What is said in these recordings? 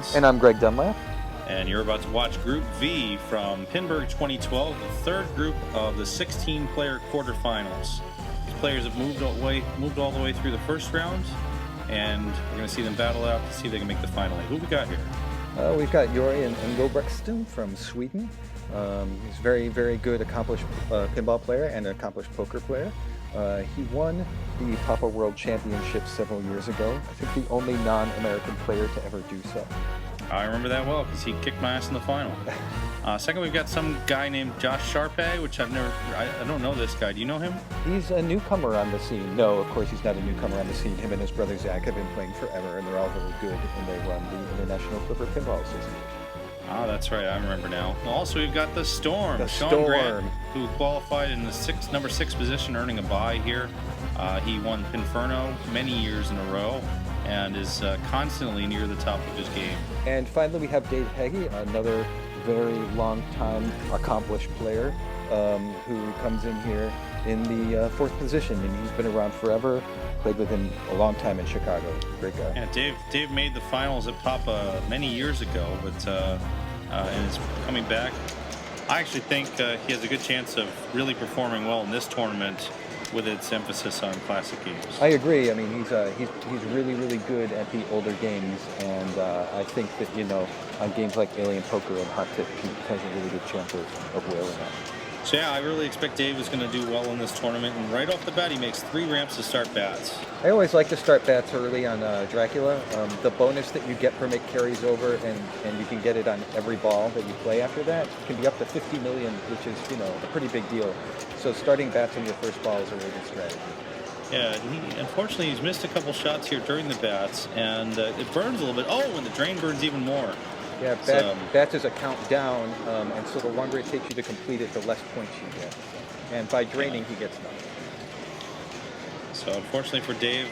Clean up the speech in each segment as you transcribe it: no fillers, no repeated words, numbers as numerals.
Grants. And I'm Greg Dunlap. And you're about to watch Group V from Pinburgh 2012, the third group of the 16-player quarterfinals. These players have moved all the way through the first round, and we're going to see them battle out to see if they can make the final. Who we got here? We've got Jörgen Engelbrektsson from Sweden. He's a very, very good, accomplished pinball player and an accomplished poker player. He won the Papa World Championship several years ago. I think the only non-American player to ever do so. I remember that well because he kicked my ass in the final. Second, we've got some guy named Josh Sharpe, which I don't know this guy. Do you know him? He's a newcomer on the scene. No, of course he's not a newcomer on the scene. Him and his brother Zach have been playing forever, and they're all very good, and they run the International Flipper Pinball Association. Ah, that's right. I remember now. Also, we've got the Storm. Sean Grant, who qualified in the number 6 position, earning a bye here. He won Pinferno many years in a row and is constantly near the top of his game. And finally, we have Dave Heggie, another very long-time accomplished player who comes in here in the 4th position, and he's been around forever. Played with him a long time in Chicago. Great guy. Yeah, Dave made the finals at Papa many years ago, but and is coming back. I actually think he has a good chance of really performing well in this tournament with its emphasis on classic games. I agree. I mean, he's really, really good at the older games, and I think that, on games like Alien Poker and Hot Tip, he has a really good chance of whaling out. So yeah, I really expect Dave is going to do well in this tournament, and right off the bat he makes 3 ramps to start bats. I always like to start bats early on Dracula. The bonus that you get from it carries over, and you can get it on every ball that you play after that. It can be up to 50 million, which is, a pretty big deal. So starting bats on your first ball is a really good strategy. Yeah, unfortunately he's missed a couple shots here during the bats, and it burns a little bit. Oh, and the drain burns even more. Yeah, bats is a countdown, and so the longer it takes you to complete it, the less points you get. And by draining, he gets nothing. So unfortunately for Dave,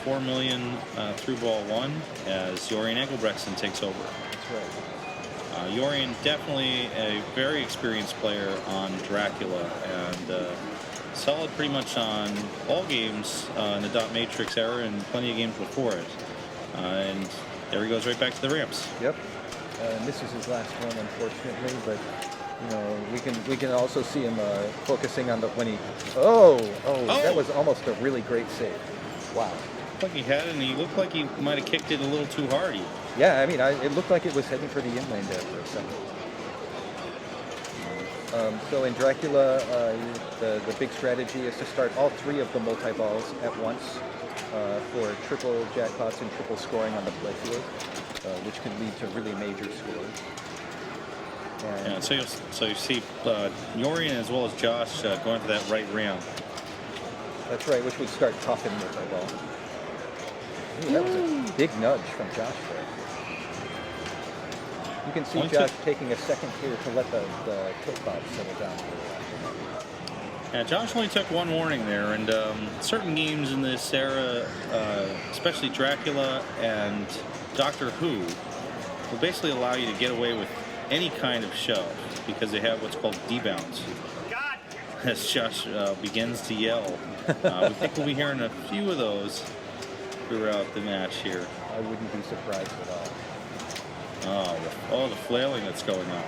4 million through ball 1 as Jörgen Engelbrektsson takes over. That's right. Jörgen, definitely a very experienced player on Dracula, and solid pretty much on all games in the dot matrix era and plenty of games before it. And there he goes right back to the ramps. Yep. And this is his last one, unfortunately, but we can also see him focusing on when he. Oh! That was almost a really great save. Wow. Looked like he had it, and he looked like he might have kicked it a little too hard. Yeah, I mean, it looked like it was heading for the inlane there for a second. So in Dracula, the big strategy is to start all 3 of the multi-balls at once for triple jackpots and triple scoring on the playfield, which can lead to really major scores. Yeah, so you see Jörgen as well as Josh going to that right ramp. That's right, which would start tough in multi-ball. Ooh, that was a big nudge from Josh there. You can see Josh taking a second here to let the tilt bob settle down. Yeah, Josh only took 1 warning there, and certain games in this era, especially Dracula and Doctor Who, will basically allow you to get away with any kind of shove because they have what's called debounds. As Josh begins to yell. We think we'll be hearing a few of those throughout the match here. I wouldn't be surprised at all. Oh, the flailing that's going on.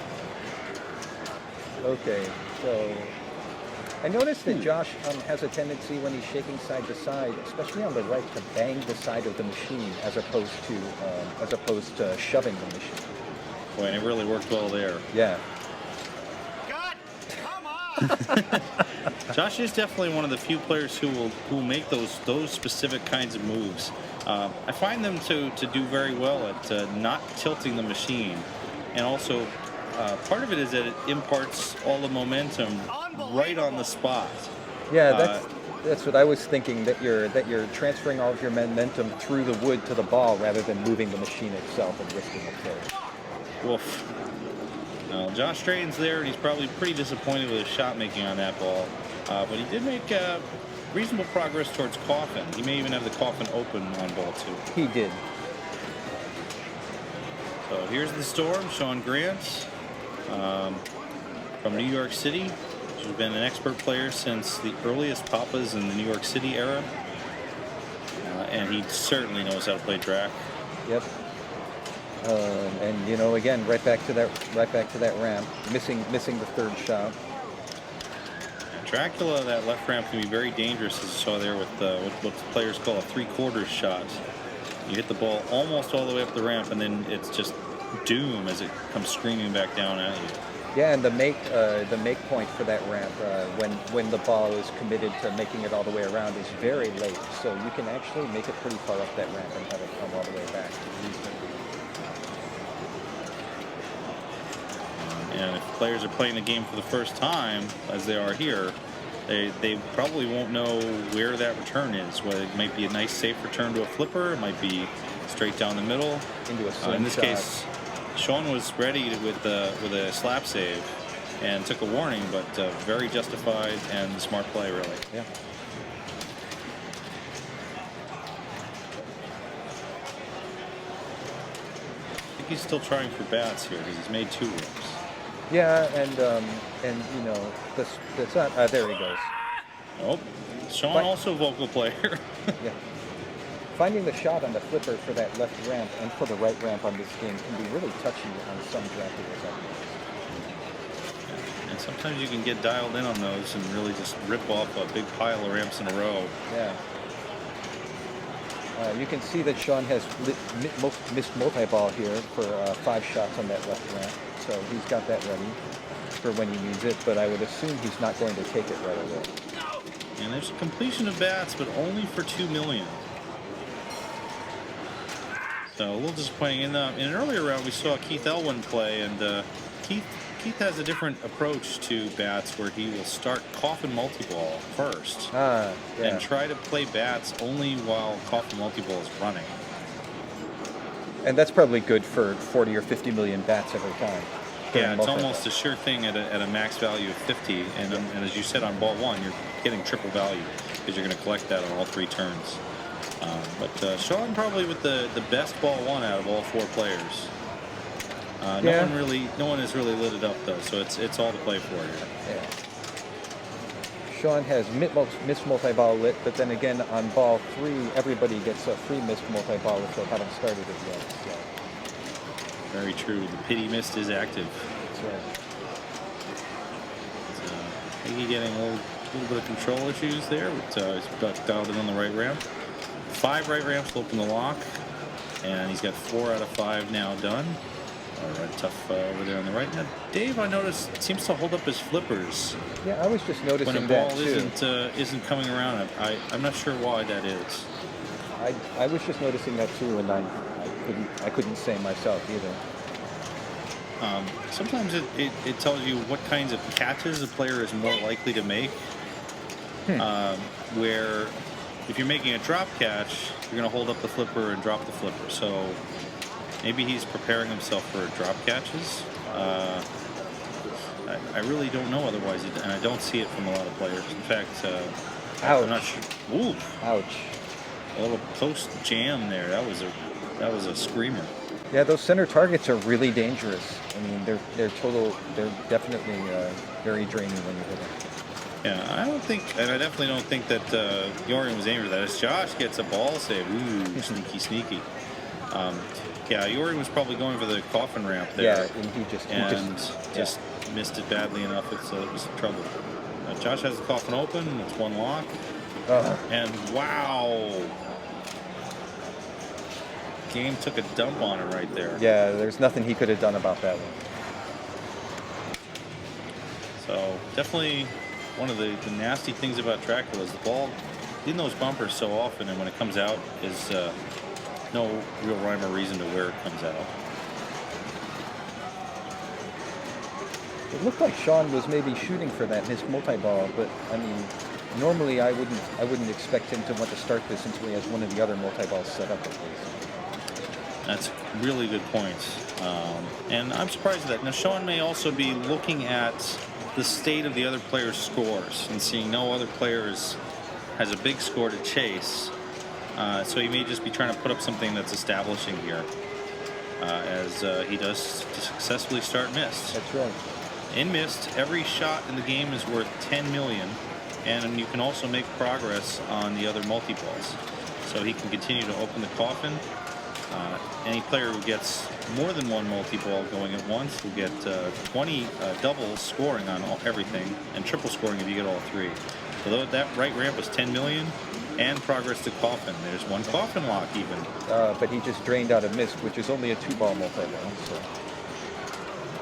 Okay, so I noticed that Josh has a tendency when he's shaking side to side, especially on the right, to bang the side of the machine as opposed to shoving the machine. Boy, and it really worked well there. Yeah. God, come on! Josh is definitely one of the few players who will make those specific kinds of moves. I find them to do very well at not tilting the machine, and also part of it is that it imparts all the momentum right on the spot. Yeah, that's what I was thinking. That you're transferring all of your momentum through the wood to the ball rather than moving the machine itself and risking a kill. Woof. Well, Josh Straden's there, and he's probably pretty disappointed with his shot making on that ball. But he did make reasonable progress towards Coffin. He may even have the Coffin open on ball 2. He did. So here's the Storm, Sean Grant, from New York City. He's been an expert player since the earliest Papas in the New York City era. And he certainly knows how to play Drac. Yep. And you know, again, right back to that ramp, missing the third shot. Dracula, that left ramp can be very dangerous, as you saw there with what players call a 3/4 shot. You hit the ball almost all the way up the ramp, and then it's just doom as it comes screaming back down at you. Yeah, and the make point for that ramp when the ball is committed to making it all the way around is very late, so you can actually make it pretty far up that ramp and have it come all the way back. And if players are playing the game for the first time, as they are here, they probably won't know where that return is. Whether it might be a nice safe return to a flipper, it might be straight down the middle. Into a slingshot. In this case, Sean was ready with a slap save and took a warning, but very justified and smart play, really. Yeah. I think he's still trying for bats here because he's made 2 rips. Yeah, and you know, that's not. There he goes. Oh, Sean also vocal player. Yeah. Finding the shot on the flipper for that left ramp and for the right ramp on this game can be really touchy on some Draculas. And sometimes you can get dialed in on those and really just rip off a big pile of ramps in a row. Yeah. You can see that Sean has missed multi-ball here for 5 shots on that left ramp. So he's got that ready for when he needs it, but I would assume he's not going to take it right away. And there's a completion of bats, but only for 2 million. So a little disappointing. In an earlier round, we saw Keith Elwin play, and Keith has a different approach to bats, where he will start coffin multi-ball first and try to play bats only while coffin multi-ball is running. And that's probably good for 40 or 50 million bats every time. Yeah, it's almost a sure thing at a max value of 50, and as you said on ball 1, you're getting triple value because you're going to collect that on all 3 turns. But Sean probably with the best ball 1 out of all 4 players. No one has really lit it up though, so it's all to play for here. Yeah. Sean has missed multi-ball lit, but then again on ball 3, everybody gets a free missed multi-ball if they haven't started it yet. So. Very true. The pity mist is active. That's right. Maybe getting a little bit of control issues there, but he's dialed in on the right ramp. 5 right ramps to open the lock, and he's got 4 out of 5 now done. All right, tough over there on the right. Now, Dave, I noticed, seems to hold up his flippers. Yeah, I was just noticing when a that ball isn't coming around. I'm not sure why that is. I was just noticing that too, and I couldn't say myself either. Sometimes it tells you what kinds of catches a player is more likely to make. Where if you're making a drop catch, you're going to hold up the flipper and drop the flipper. So maybe he's preparing himself for drop catches. I really don't know otherwise, and I don't see it from a lot of players. In fact, I'm not sure. Ooh, ouch! A little post jam there. That was a screamer. Yeah, those center targets are really dangerous. I mean, they're definitely very draining when you hit them. Yeah, I definitely don't think that Yorian was aiming for that. As Josh gets a ball save, ooh, sneaky. Yeah, Yorian was probably going for the coffin ramp there. Yeah, and he just missed it badly enough. It was trouble. Josh has the coffin open. It's 1 lock. And wow. Game took a dump on it right there. Yeah, there's nothing he could have done about that one. So definitely one of the nasty things about Dracula is the ball in those bumpers so often, and when it comes out is no real rhyme or reason to where it comes out. It looked like Sean was maybe shooting for that missed multi-ball, but I mean, normally I wouldn't expect him to want to start this until he has one of the other multi-balls set up at least. That's really good points. And I'm surprised at that. Now, Sean may also be looking at the state of the other player's scores and seeing no other players has a big score to chase. So he may just be trying to put up something that's establishing here as he does successfully start missed. That's right. In missed, every shot in the game is worth 10 million, and you can also make progress on the other multi-balls. So he can continue to open the coffin Any player who gets more than one multi-ball going at once will get 20 double scoring on everything, and triple scoring if you get all three. So that right ramp was 10 million, and progress to coffin. There's one coffin lock even. But he just drained out a mist, which is only a 2-ball multi-ball. So.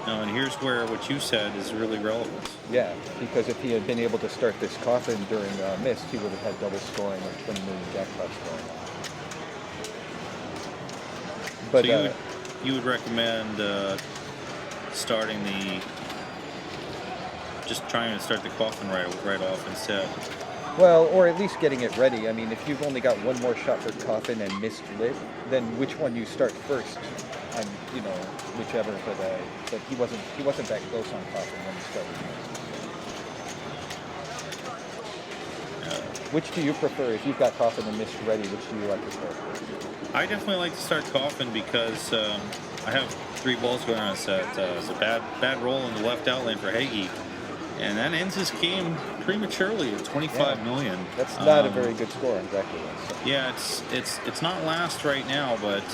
Now, and here's where what you said is really relevant. Yeah, because if he had been able to start this coffin during mist, he would have had double scoring or 20 million jackpots going on. But so you would recommend starting just trying to start the coffin right off instead. Well, or at least getting it ready. I mean, if you've only got one more shot for coffin and mist lit, then which one you start first? Whichever. But he wasn't that close on coffin when he started mist. Which do you prefer? If you've got coffin and mist ready, which do you like to start first? I definitely like to start coffin because I have 3 balls going on a set. It's a bad roll in the left outlane for Hagee, and that ends his game prematurely at 25 million. That's not a very good score on Dracula. So. Yeah, it's not last right now, but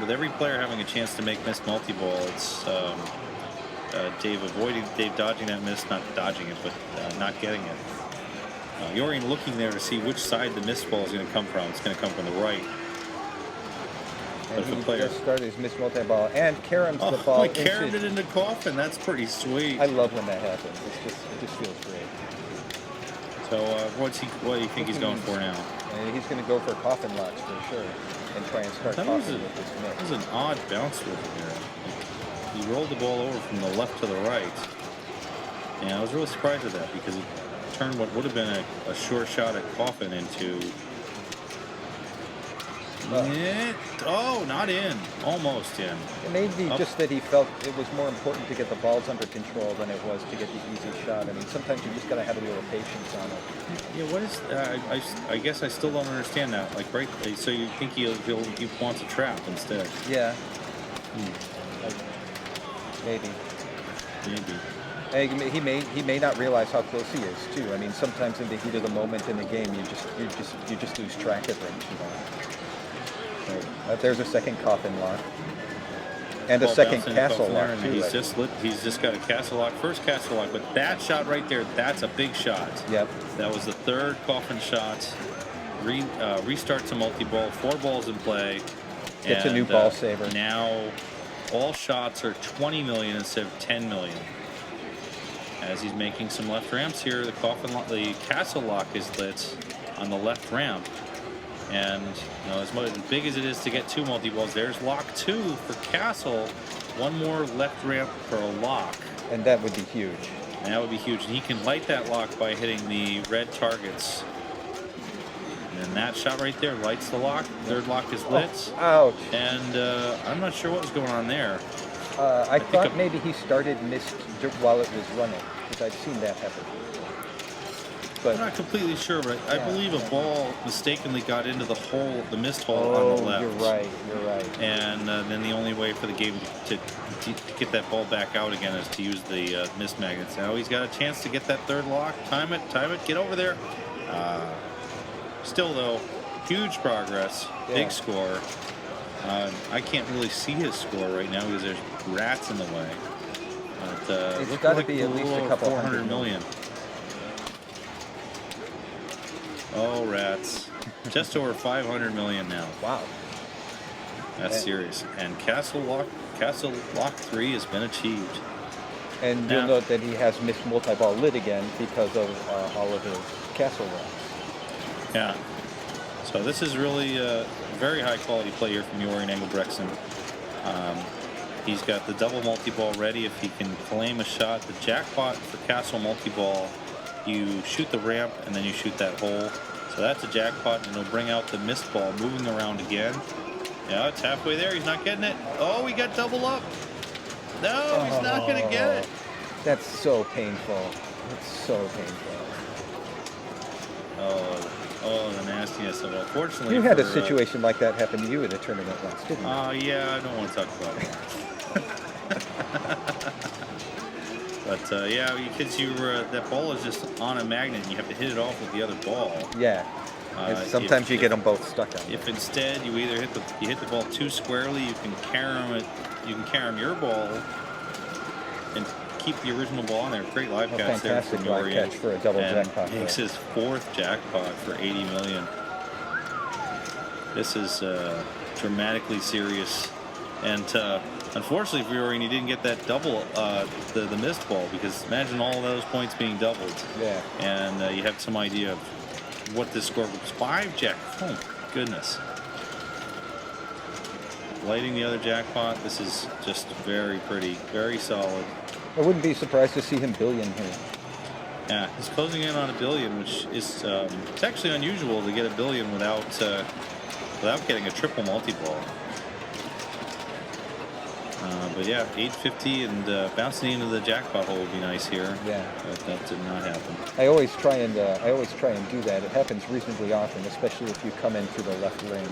with every player having a chance to make missed multi-ball, it's Dave dodging that miss, not dodging it, but not getting it. Yorian looking there to see which side the missed ball is going to come from. It's going to come from the right. And he just started his missed multi-ball and caroms the ball. He caromed it into coffin. That's pretty sweet. I love when that happens. It just feels great. So what do you think he's going for now? He's going to go for coffin locks for sure and try and start coffin with this mix. That was an odd bounce with him there. He rolled the ball over from the left to the right. And I was really surprised at that because it turned what would have been a sure shot at coffin into... not in. Almost in. It may be just that he felt it was more important to get the balls under control than it was to get the easy shot. I mean, sometimes you just got to have a little patience on it. Yeah, what is... I guess I still don't understand that. Like, right... So you think he wants a trap instead? Yeah. Maybe. He may not realize how close he is too. I mean, sometimes in the heat of the moment in the game, you just lose track of things. There's a second coffin lock and a second castle lock too. He's just got a castle lock, first castle lock, but that shot right there, that's a big shot. Yep. That was the third coffin shot. Restarts a multi-ball, 4 balls in play. It's a new ball saver. Now all shots are 20 million instead of 10 million. As he's making some left ramps here, the castle lock is lit on the left ramp. And as big as it is to get 2 multi-balls, there's lock 2 for castle. One more left ramp for a lock. And that would be huge. And that would be huge. And he can light that lock by hitting the red targets. And that shot right there lights the lock. Third lock is lit. Oh, ouch. And I'm not sure what was going on there. I thought maybe he started mist while it was running, because I've seen that happen. But I'm not completely sure, but I believe a ball mistakenly got into the mist hole on the left. You're right. And then the only way for the game to get that ball back out again is to use the mist magnets. Now he's got a chance to get that third lock. Time it, get over there. Still, though, huge progress, big score. I can't really see his score right now because there's rats in the way. But, it's got to be at least a couple 400 million. Oh, rats. Just over 500 million now. Wow. That's serious. And Castle Lock 3 has been achieved. And you'll note that he has missed multi-ball lit again because of all of his castle locks. Yeah. So this is really a very high quality play here from Yorian Engelbrechtsen. He's got the double multi-ball ready if he can claim a shot. The jackpot for castle multi-ball, you shoot the ramp and then you shoot that hole. So that's a jackpot, and it'll bring out the missed ball moving around again. Yeah, it's halfway there. He's not getting it. Oh, he got double up. No, he's not going to get it. That's so painful. It's so painful. Oh, the nastiness of it. Fortunately, you had a situation like that happen to you in a tournament once, didn't you? Yeah, I don't want to talk about it. But yeah, because that ball is just on a magnet, and you have to hit it off with the other ball. Yeah. Sometimes you get them both stuck on. If instead you either hit the ball too squarely, you can carom your ball and keep the original ball in there. Great live catch there Fantastic from live Yorian. catch for a double jackpot. Makes his 4th jackpot for 80 million. This is dramatically serious, and unfortunately for Yorian, he didn't get that double, the missed ball, because imagine all those points being doubled. Yeah. And you have some idea of what this score was. 5 jack. Oh goodness. Lighting the other jackpot. This is just very pretty, very solid. I wouldn't be surprised to see him billion here. Yeah, he's closing in on $1 billion, which is it's actually unusual to get $1 billion without getting a triple multi-ball. But yeah, 850 and bouncing into the jackpot hole would be nice here. Yeah, but that did not happen. I always try and do that. It happens reasonably often, especially if you come in through the left lane.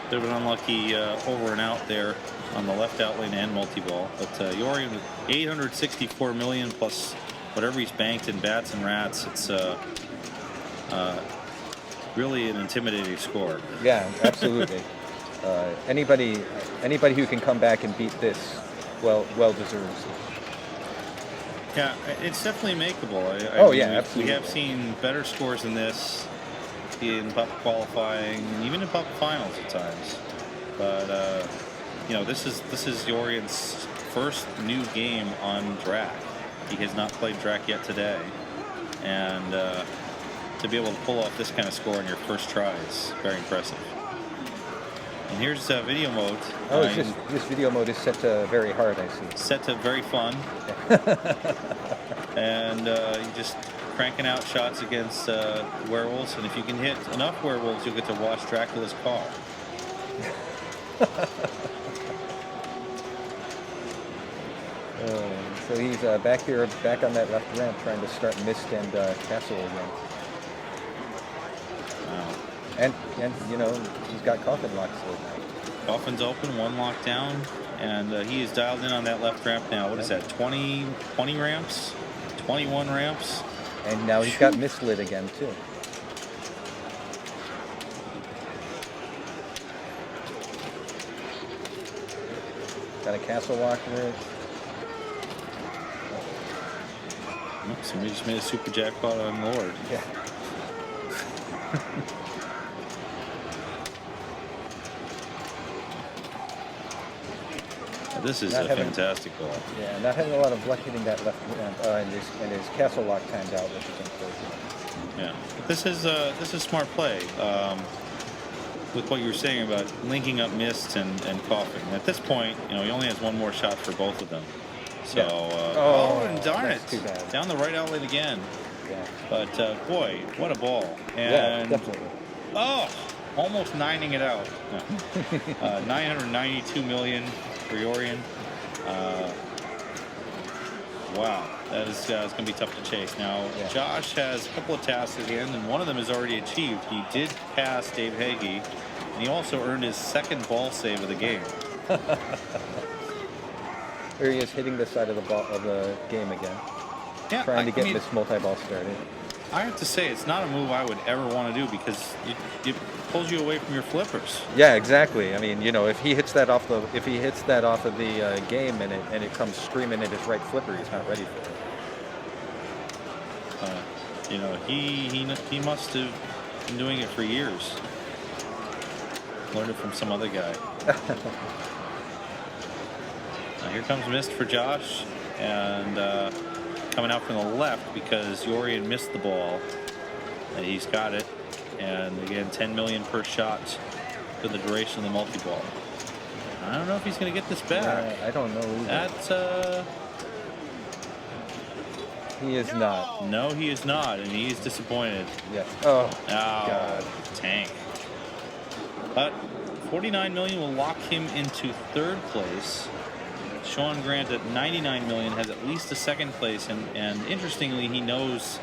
Bit of an unlucky over and out there on the left out lane and multi-ball. But Yorian with 864 million plus whatever he's banked in bats and rats. It's really an intimidating score. Yeah, absolutely. Anybody who can come back and beat this, well deserves it. Yeah, it's definitely makeable. Absolutely. We have seen better scores than this in Pup qualifying, even in Pup finals at times. But this is Yorian's first new game on Drac. He has not played Drac yet today, and to be able to pull off this kind of score in your first try is very impressive. And here's video mode. This video mode is set to very hard, I see. Set to very fun. And you just cranking out shots against werewolves, and if you can hit enough werewolves, you'll get to watch Dracula's car. So he's back on that left ramp, trying to start Mist and Castle again. Wow. And he's got coffin locks now. Coffin's open, 1 lock down, and he is dialed in on that left ramp now. What is that, 20 ramps? 21 ramps? And now he's got Mistlit again, too. Got a castle lock there. Oh, somebody just made a super jackpot on Lord. Yeah. This is a fantastic ball. Yeah, not having a lot of luck hitting that left ramp, and his castle lock timed out, which is unfortunate. Yeah, but this is smart play. With what you were saying about linking up Mist and Coffin. At this point, he only has 1 more shot for both of them. So, and darn it, too bad. Down the right outlet again. Yeah. But boy, what a ball! And Yeah, definitely. Almost 9ing it out. 992 million for Yorian. Wow, that is it's going to be tough to chase. Now, Josh has a couple of tasks at the end, and one of them is already achieved. He did pass Dave Hagee, and he also earned his 2nd ball save of the game. Here he is hitting the side of the game again. Yeah, trying to get this multi-ball started. I have to say, it's not a move I would ever want to do, because it pulls you away from your flippers. Yeah, exactly. I mean, if he hits that off of the game and it comes screaming at his right flipper, he's not ready for it. He must have been doing it for years. Learned it from some other guy. Now here comes Mist for Josh, and coming out from the left because Yorian missed the ball, and he's got it. And again, 10 million per shot for the duration of the multi-ball. I don't know if he's going to get this back. I don't know either. That's he is not. No, he is not, and he is disappointed. Yeah. Oh God. Tank. But 49 million will lock him into 3rd place. Sean Grant at 99 million has at least a 2nd place, and interestingly, he knows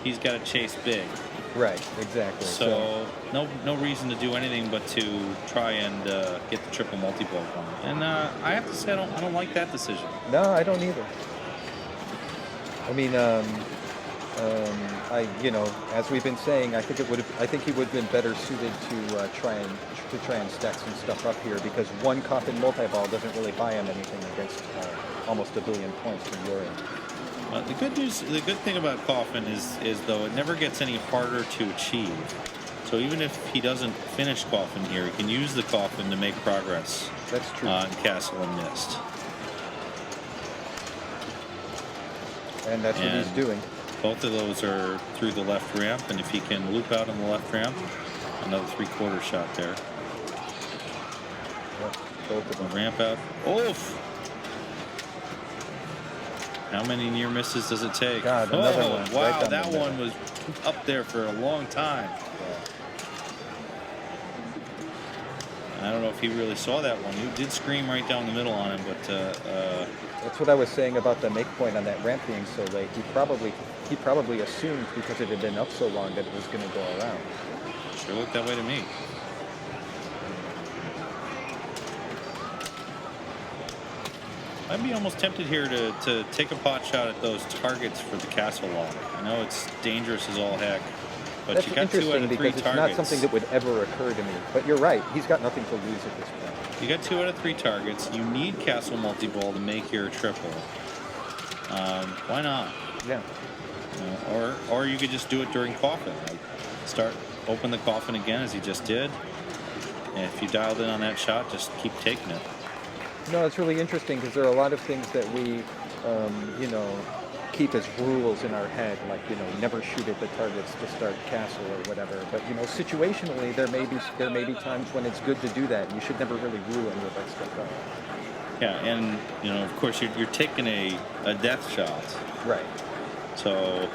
he's got to chase big. Right, exactly. So no reason to do anything but to try and get the triple multi-ball going. And I have to say, I don't like that decision. No, I don't either. I mean, As we've been saying, I think he would have been better suited to try and stack some stuff up here, because one coffin multi-ball doesn't really buy him anything against almost 1 billion points from Yorian. The good thing about Coffin is though it never gets any harder to achieve. So even if he doesn't finish Coffin here, he can use the Coffin to make progress. That's true. On Castle and Mist. And that's what he's doing. Both of those are through the left ramp, and if he can loop out on the left ramp, another 3/4 shot there. Yep, both of them. Ramp out. Oof! How many near misses does it take? God, another one. Wow, Right down that the middle. one was up there for a long time. I don't know if he really saw that one. He did scream right down the middle on him, but that's what I was saying about the make point on that ramp being so late. He probably assumed, because it had been up so long, that it was going to go around. Sure looked that way to me. I'd be almost tempted here to take a pot shot at those targets for the castle lock. I know it's dangerous as all heck, but That's you got 2 out of 3 because it's targets. not something that would ever occur to me. But you're right. He's got nothing to lose at this point. You got 2 out of 3 targets. You need castle multi-ball to make your triple. Why not? Yeah. Or you could just do it during Coffin. Like open the Coffin again as he just did. And if you dialed in on that shot, just keep taking it. No, it's really interesting, because there are a lot of things that we, keep as rules in our head, like, never shoot at the targets to start castle or whatever. But, situationally, there may be times when it's good to do that. You should never really rule any of that stuff out. Yeah, and, of course, you're taking a death shot. Right. So,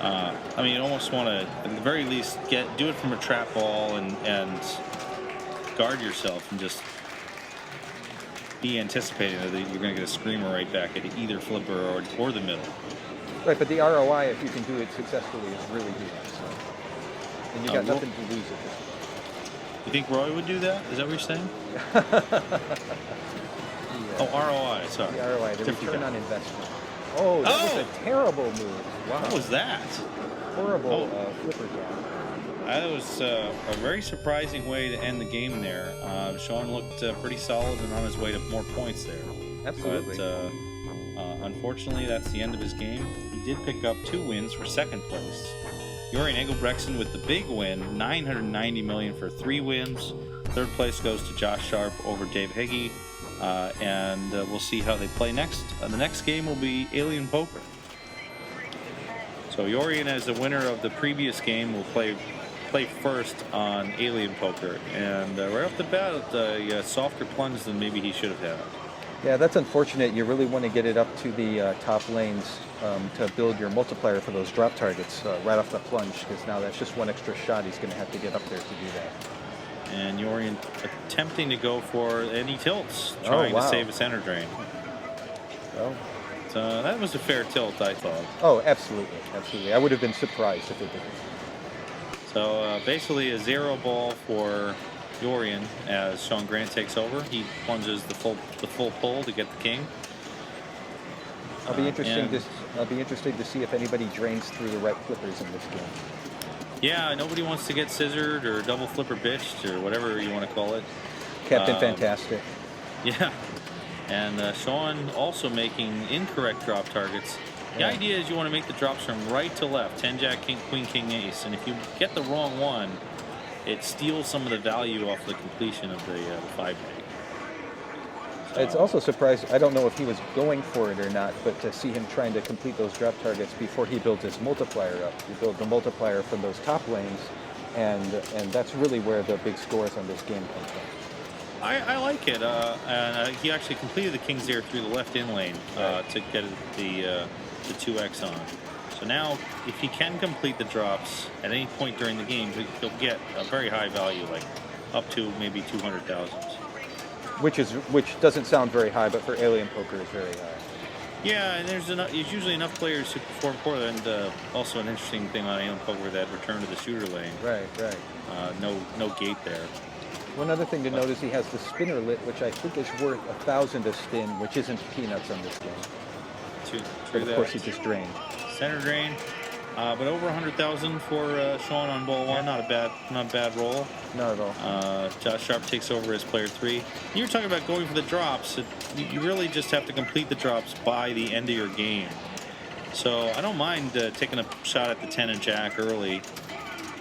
you almost want to, at the very least, do it from a trap ball and guard yourself and just be anticipating that you're going to get a screamer right back at either flipper or the middle. Right, but the ROI, if you can do it successfully, is really good. So. And you got nothing to lose at this point. You think Roy would do that? Is that what you're saying? Yeah. Oh, ROI, sorry. The ROI, the Different return guy. on investment. Oh, that was a terrible move. Wow. What was that? Horrible flipper gap. That was a very surprising way to end the game there. Sean looked pretty solid and on his way to more points there. Absolutely. But unfortunately, that's the end of his game. He did pick up 2 wins for second place. Jorian Engelbrechtsen with the big win, $990 million for 3 wins. Third place goes to Josh Sharp over Dave Higgy. And we'll see how they play next. The next game will be Alien Poker. So Jorian, as the winner of the previous game, will play first on Alien Poker, and right off the bat, a softer plunge than maybe he should have had. Yeah, that's unfortunate. You really want to get it up to the top lanes to build your multiplier for those drop targets right off the plunge, because now that's just one extra shot he's going to have to get up there to do that. And Jorian attempting to go for any tilts, trying to save a center drain. Well, So that was a fair tilt, I thought. Oh, absolutely, absolutely. I would have been surprised if it didn't. So basically a 0 ball for Jorian as Sean Grant takes over. He plunges the full pull to get the king. I'll be interested to see if anybody drains through the right flippers in this game. Yeah, nobody wants to get scissored or double flipper bitched or whatever you want to call it. Captain Fantastic. Yeah. And Sean also making incorrect drop targets. The idea is you want to make the drops from right to left, 10 jack, king, queen, king, ace. And if you get the wrong one, it steals some of the value off the completion of the 5 make. It's also surprised, I don't know if he was going for it or not, but to see him trying to complete those drop targets before he builds his multiplier up. You build the multiplier from those top lanes, and that's really where the big scores on this game come from. I like it. And he actually completed the king's air through the left in lane to get the 2x on. So now, if he can complete the drops at any point during the game, he'll get a very high value, like up to maybe 200,000. Which doesn't sound very high, but for Alien Poker is very high. Yeah, and there's usually enough players who perform poorly, and also an interesting thing on Alien Poker, that return to the shooter lane. Right. No gate there. One other thing to note is he has the spinner lit, which I think is worth 1,000 a spin, which isn't peanuts on this game. True But of that. course he just drained. Center drain. But over 100,000 for Sean on ball one. Not a bad roll. Not at all. Josh Sharp takes over as player 3. You were talking about going for the drops. You really just have to complete the drops by the end of your game. So I don't mind taking a shot at the 10 and jack early.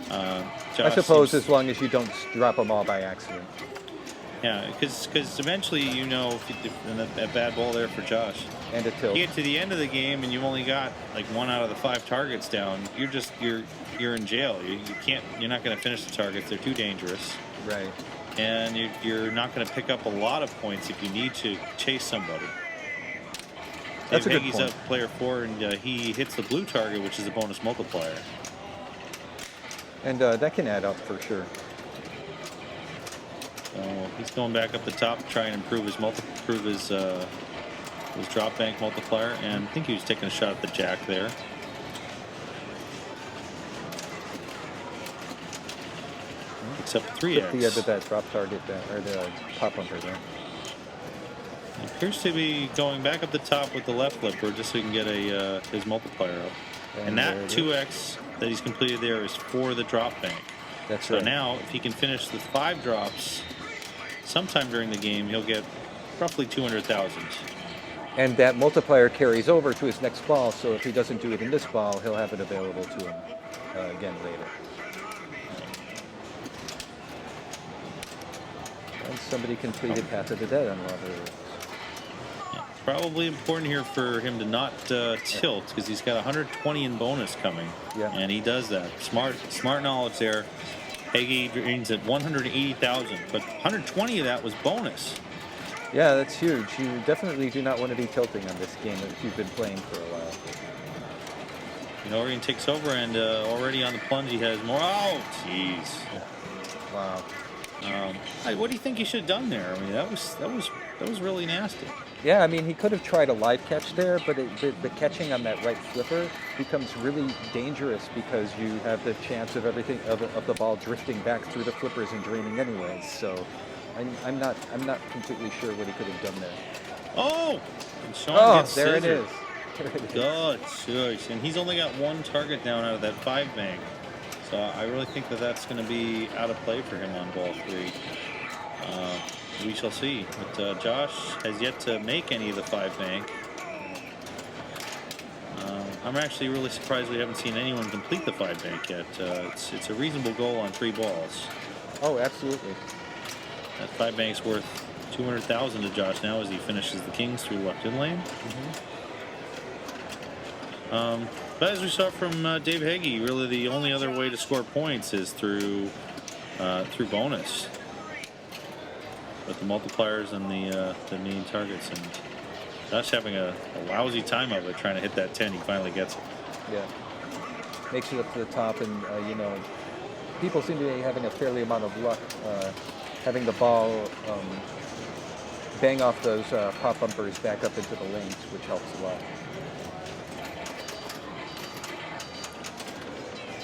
I suppose as long as you don't drop them all by accident. Yeah, because eventually, you know, if a bad ball there for Josh. And a tilt. You get to the end of the game and you've only got like 1 out of the 5 targets down. You're in jail. You're not going to finish the targets. They're too dangerous. Right. And you're not going to pick up a lot of points if you need to chase somebody. That's a good He's point. up player 4 and he hits the blue target, which is a bonus multiplier. And that can add up for sure. So he's going back up the top to try and improve his drop bank multiplier, and I think he was taking a shot at the jack there. Except 3x. The end of that drop target there, or the pop bumper there. He appears to be going back up the top with the left flipper just so he can get his multiplier up. And that 2x that he's completed there is for the drop bank. That's so right. now, if he can finish the 5 drops sometime during the game, he'll get roughly 200,000. And that multiplier carries over to his next ball, so if he doesn't do it in this ball, he'll have it available to him again later. And somebody completed Path of the Dead on Robert. Yeah, it's probably important here for him to not tilt, because he's got 120 in bonus coming. Yeah. And he does that. Smart knowledge there. Peggy drains at 180,000, but 120 of that was bonus. Yeah, that's huge. You definitely do not want to be tilting on this game if you've been playing for a while. Norian takes over, and already on the plunge he has more. Oh, jeez. Wow. What do you think he should have done there? I mean, that was really nasty. Yeah, I mean, he could have tried a live catch there, but the catching on that right flipper becomes really dangerous because you have the chance of everything of the ball drifting back through the flippers and draining anyways. So, I'm not completely sure what he could have done there. Oh, and Sean gets there it scissored. is. There it is. God, shush. And he's only got 1 target down out of that 5 bank. So I really think that that's going to be out of play for him on ball 3. We shall see. But Josh has yet to make any of the 5 bank. I'm actually really surprised we haven't seen anyone complete the 5 bank yet. It's a reasonable goal on 3 balls. Oh, absolutely. That 5 bank's worth 200,000 to Josh now as he finishes the kings through left in lane. But as we saw from Dave Heggie, really the only other way to score points is through bonus. With the multipliers and the main targets, and Josh having a lousy time of it trying to hit that 10. He finally gets it. Yeah. Makes it up to the top, and you know, people seem to be having a fairly amount of luck having the ball bang off those pop bumpers back up into the lanes, which helps a lot.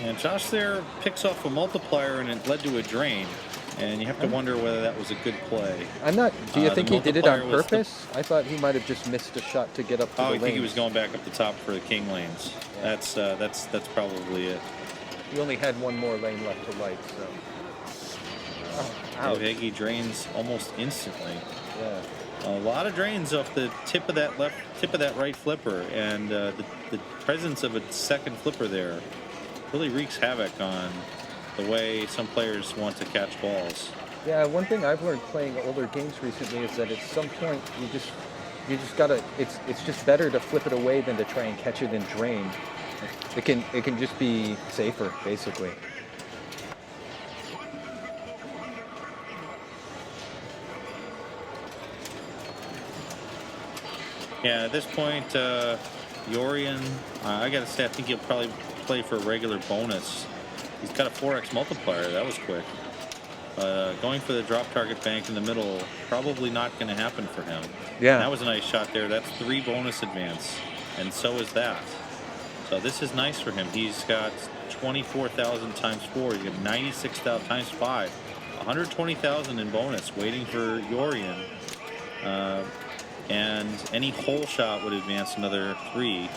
And Josh there picks off a multiplier, and it led to a drain. And you have to wonder whether that was a good play. I'm not. Do you think the he did it on multiplier was purpose? I thought he might have just missed a shot to get up to the I lanes. think he was going back up the top for the king lanes. Yeah. That's probably it. He only had one more lane left to light, so. Oh, Dave Heggie drains almost instantly. Yeah. A lot of drains off the tip of that right flipper, and the presence of a second flipper there really wreaks havoc on the way some players want to catch balls. Yeah, one thing I've learned playing older games recently is that at some point you just gotta. It's just better to flip it away than to try and catch it and drain. It can just be safer, basically. Yeah, at this point, Yorian, I gotta say, I think he'll probably play for a regular bonus. He's got a 4x multiplier. That was quick. Going for the drop target bank in the middle, probably not going to happen for him. Yeah. And that was a nice shot there. That's 3 bonus advance, and so is that. So this is nice for him. He's got 24,000 times 4. He's got 96,000 times 5. 120,000 in bonus waiting for Yorian. And any hole shot would advance another 3.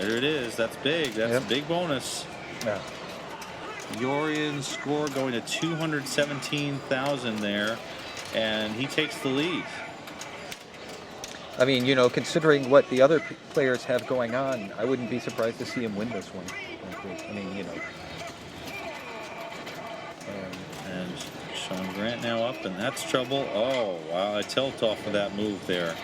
There it is. That's big. That's a big bonus. Yeah. Yorian's score going to 217,000 there, and he takes the lead. I mean, you know, considering what the other players have going on, I wouldn't be surprised to see him win this one. I mean, you know. And Sean Grant now up, and that's trouble. Oh, wow. A tilt off of that move there.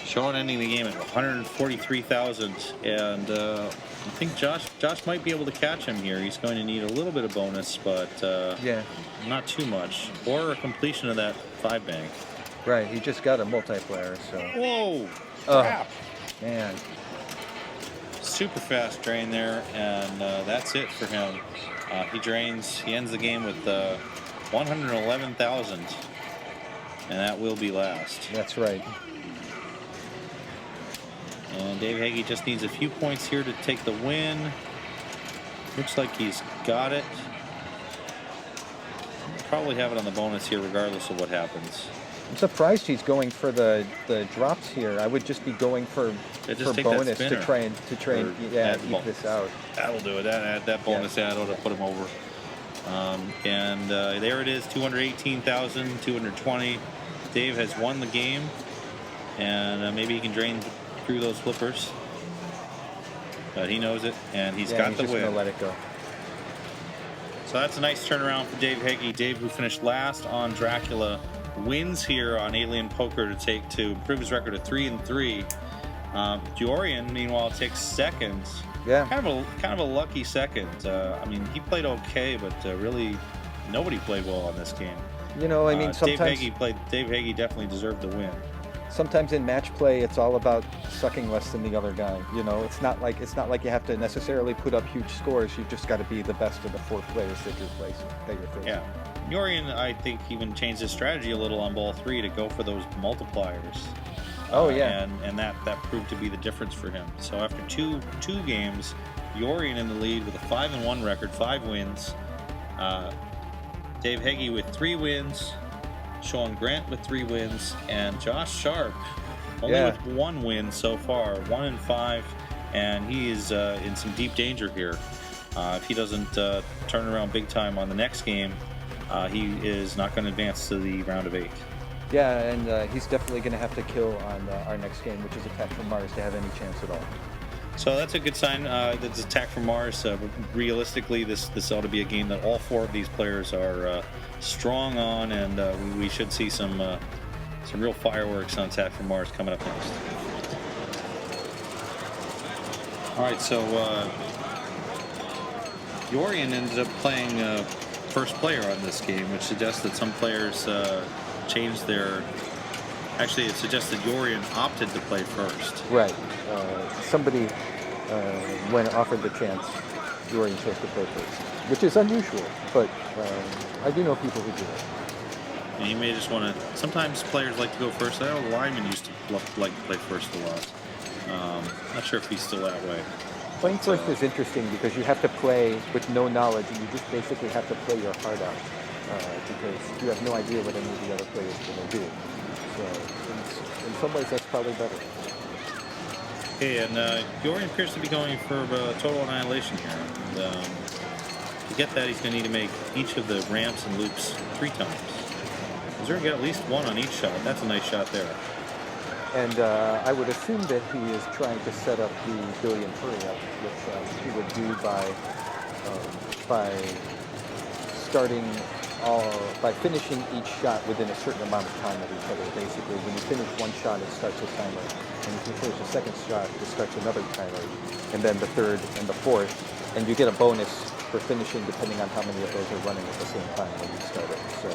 Sean ending the game at 143,000, and I think Josh might be able to catch him here. He's going to need a little bit of bonus, but yeah, not too much, or a completion of that 5-bank. Right, he just got a multiplayer, so. Whoa! Crap! Man. Super fast drain there, and that's it for him. He drains. He ends the game with 111,000, and that will be last. That's right. And Dave Hagee just needs a few points here to take the win. Looks like he's got it. Probably have it on the bonus here, regardless of what happens. I'm surprised he's going for the drops here. I would just be going for bonus to try and eat this out. That'll do it. That bonus add to put him over. And there it is, 218,220. Dave has won the game, and maybe he can drain through those flippers. But he knows it, and he's got the win. Gonna let it go. So that's a nice turnaround for Dave Hagee. Dave, who finished last on Dracula, wins here on Alien Poker to improve his record to 3-3. Dorian, meanwhile, takes second. Yeah. Kind of a lucky second. I mean, he played okay, but really nobody played well on this game. You know, I mean, sometimes Dave Hagee definitely deserved the win. Sometimes in match play, it's all about sucking less than the other guy. You know, it's not like you have to necessarily put up huge scores. You've just got to be the best of the 4 players that you're facing. Yeah. Yorian, I think, even changed his strategy a little on ball 3 to go for those multipliers. Oh yeah. And that proved to be the difference for him. So after two games, Yorian in the lead with a 5-1 record, 5 wins. Dave Hagee with 3 wins. Sean Grant with 3 wins, and Josh Sharp only with 1 win so far, 1-5, and he is in some deep danger here. If he doesn't turn around big time on the next game, he is not going to advance to the round of 8. Yeah, and he's definitely going to have to kill on our next game, which is Attack from Mars, to have any chance at all. So that's a good sign. That's Attack from Mars. Realistically, this ought to be a game that all 4 of these players are strong on, and we should see some real fireworks on Attack from Mars coming up next. All right, so Yorian ended up playing first player on this game, which suggests that some players changed their. Actually, it suggests that Yorian opted to play first. Right. Somebody, when offered the chance, Yorian chose to play first, which is unusual, but I do know people who do it. And you may just want to. Sometimes players like to go first. I know Lyman used to like to play first a lot. Not sure if he's still that way. Playing first is interesting because you have to play with no knowledge, and you just basically have to play your heart out because you have no idea what any of the other players are going to do. So in some ways, that's probably better. Okay, and Yorian appears to be going for total annihilation here. And, to get that, he's going to need to make each of the ramps and loops 3 times. He's going to get at least 1 on each shot. That's a nice shot there. And I would assume that he is trying to set up the billion hurry-up, which he would do by finishing each shot within a certain amount of time of each other. Basically, when you finish one shot, it starts a timer. And if you finish the second shot, it starts another timer. And then the third and the fourth. And you get a bonus for finishing depending on how many of those are running at the same time when you start it. So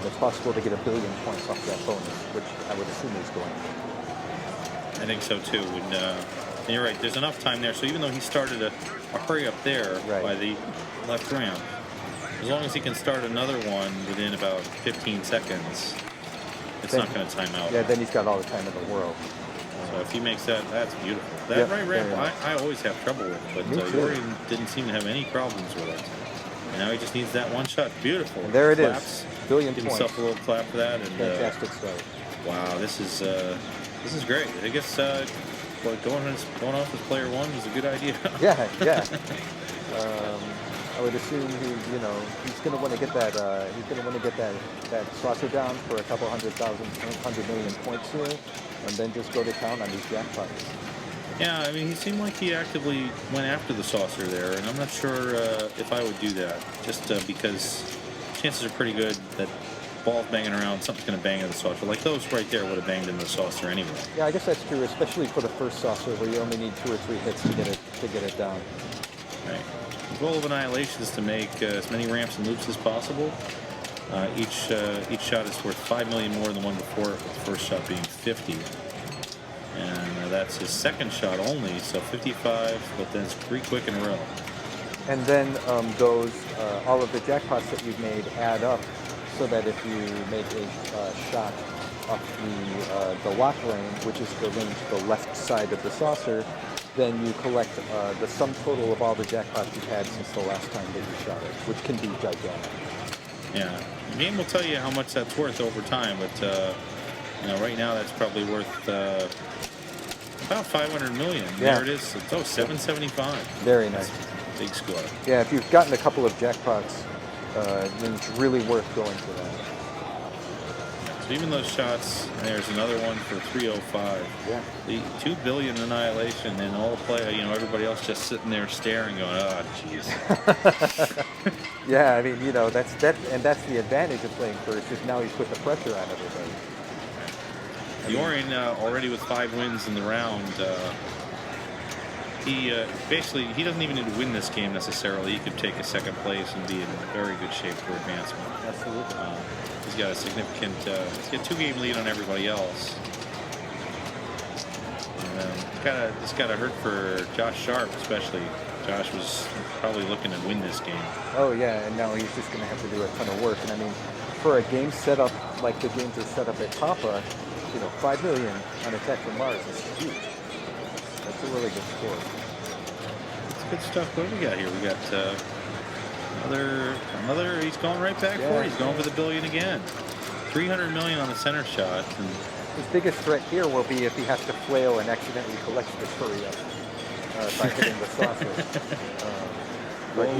it's possible to get 1 billion points off that bonus, which I would assume is going to. I think so too. And you're right, there's enough time there. So even though he started a hurry up there by the left ramp, as long as he can start another one within about 15 seconds, it's not going to time out. Yeah, then he's got all the time in the world. So if he makes that, that's beautiful. That right ramp, I always have trouble with, but Yorian didn't seem to have any problems with it. And now he just needs that one shot. Beautiful. And there it is. billion Give points. himself a little clap for that. And Fantastic start. wow, this is great. I guess going off as player one was a good idea. Yeah, yeah. I would assume he's going to want to get that that saucer down for a couple 100 million points here, and then just go to town on these jackpots. Yeah, I mean, he seemed like he actively went after the saucer there, and I'm not sure if I would do that, just because chances are pretty good that ball's banging around, something's going to bang into the saucer. Like those right there would have banged into the saucer anyway. Yeah, I guess that's true, especially for the first saucer where you only need 2 or 3 hits to get it down. Right. The goal of Annihilation is to make as many ramps and loops as possible. Each shot is worth 5 million more than the one before, with the first shot being 50. And that's his second shot only, so 55, but then it's 3 quick in a row. And then those all of the jackpots that you've made add up, so that if you make a shot up the lock lane, which is the lane to the left side of the saucer, then you collect the sum total of all the jackpots you've had since the last time that you shot it, which can be gigantic. Yeah, the game will tell you how much that's worth over time, but right now that's probably worth about 500 million. Yeah. There it is. Oh, 775. Very nice. Big score. Yeah, if you've gotten a couple of jackpots, then it's really worth going for that. So even those shots, there's another one for 305. Yeah. The 2 billion Annihilation, and all the play, everybody else just sitting there staring, going, "Oh, jeez." Yeah, I mean, that's the advantage of playing first, is now he's put the pressure on everybody. Yorian already with 5 wins in the round. He doesn't even need to win this game necessarily. He could take a second place and be in very good shape for advancement. Absolutely. He's got a significant, he's got 2-game lead on everybody else. And it's got to hurt for Josh Sharp, especially. Josh was probably looking to win this game. Oh yeah, and now he's just going to have to do a ton of work. And I mean, for a game set up like the games are set up at Papa, 5 million on Attack from Mars is huge. That's a really good score. It's good stuff. What do we got here? We got another. He's going right back for it. He's going for the billion again. 300 million on the center shot. And his biggest threat here will be if he has to flail and accidentally collects the Furia by hitting the saucer. What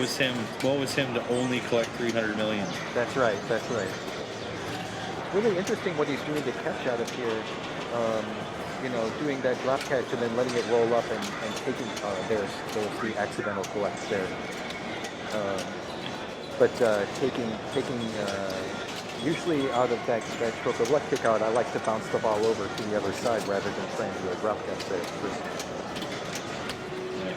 was him to only collect 300 million? That's right. That's right. Really interesting what he's doing to catch out of here. Doing that drop catch and then letting it roll up and taking. There's the accidental collects there. But taking usually out of that stroke of luck kick out, I like to bounce the ball over to the other side rather than trying to do a drop catch there first. Right.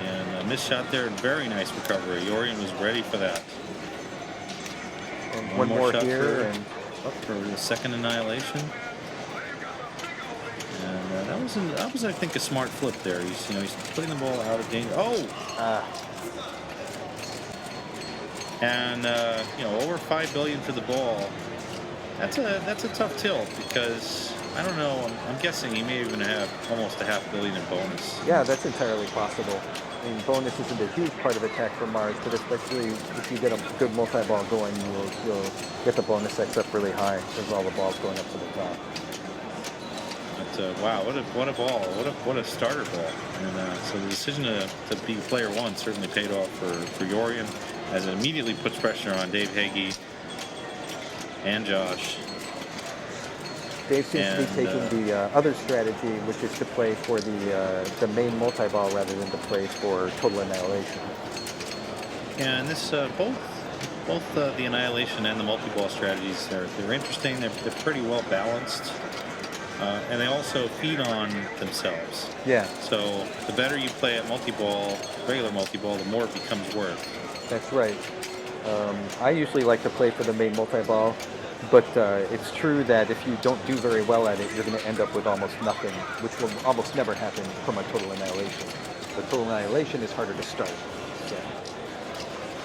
And a missed shot there, and very nice recovery. Yorian was ready for that. And one more here, for the second Annihilation. And that was I think a smart flip there. He's putting the ball out of danger. And over 5 billion for the ball. That's a tough tilt, because I don't know. I'm guessing he may even have almost a $500 million in bonus. Yeah, that's entirely possible. I mean, bonus isn't a huge part of Attack from Mars, but especially if you get a good multi-ball going, you'll get the bonus X up really high because all the balls going up to the top. But wow, what a ball! What a starter ball! And so the decision to be player one certainly paid off for Yorian, as it immediately puts pressure on Dave Hagee and Josh. Dave seems to be taking the other strategy, which is to play for the main multi-ball rather than to play for total annihilation. Yeah, and this both the annihilation and the multi-ball strategies, they're interesting. They're pretty well balanced, and they also feed on themselves. Yeah. So the better you play at multi-ball, regular multi-ball, the more it becomes worth. That's right. I usually like to play for the main multi-ball. But it's true that if you don't do very well at it, you're going to end up with almost nothing, which will almost never happen from a total annihilation. The total annihilation is harder to start. So.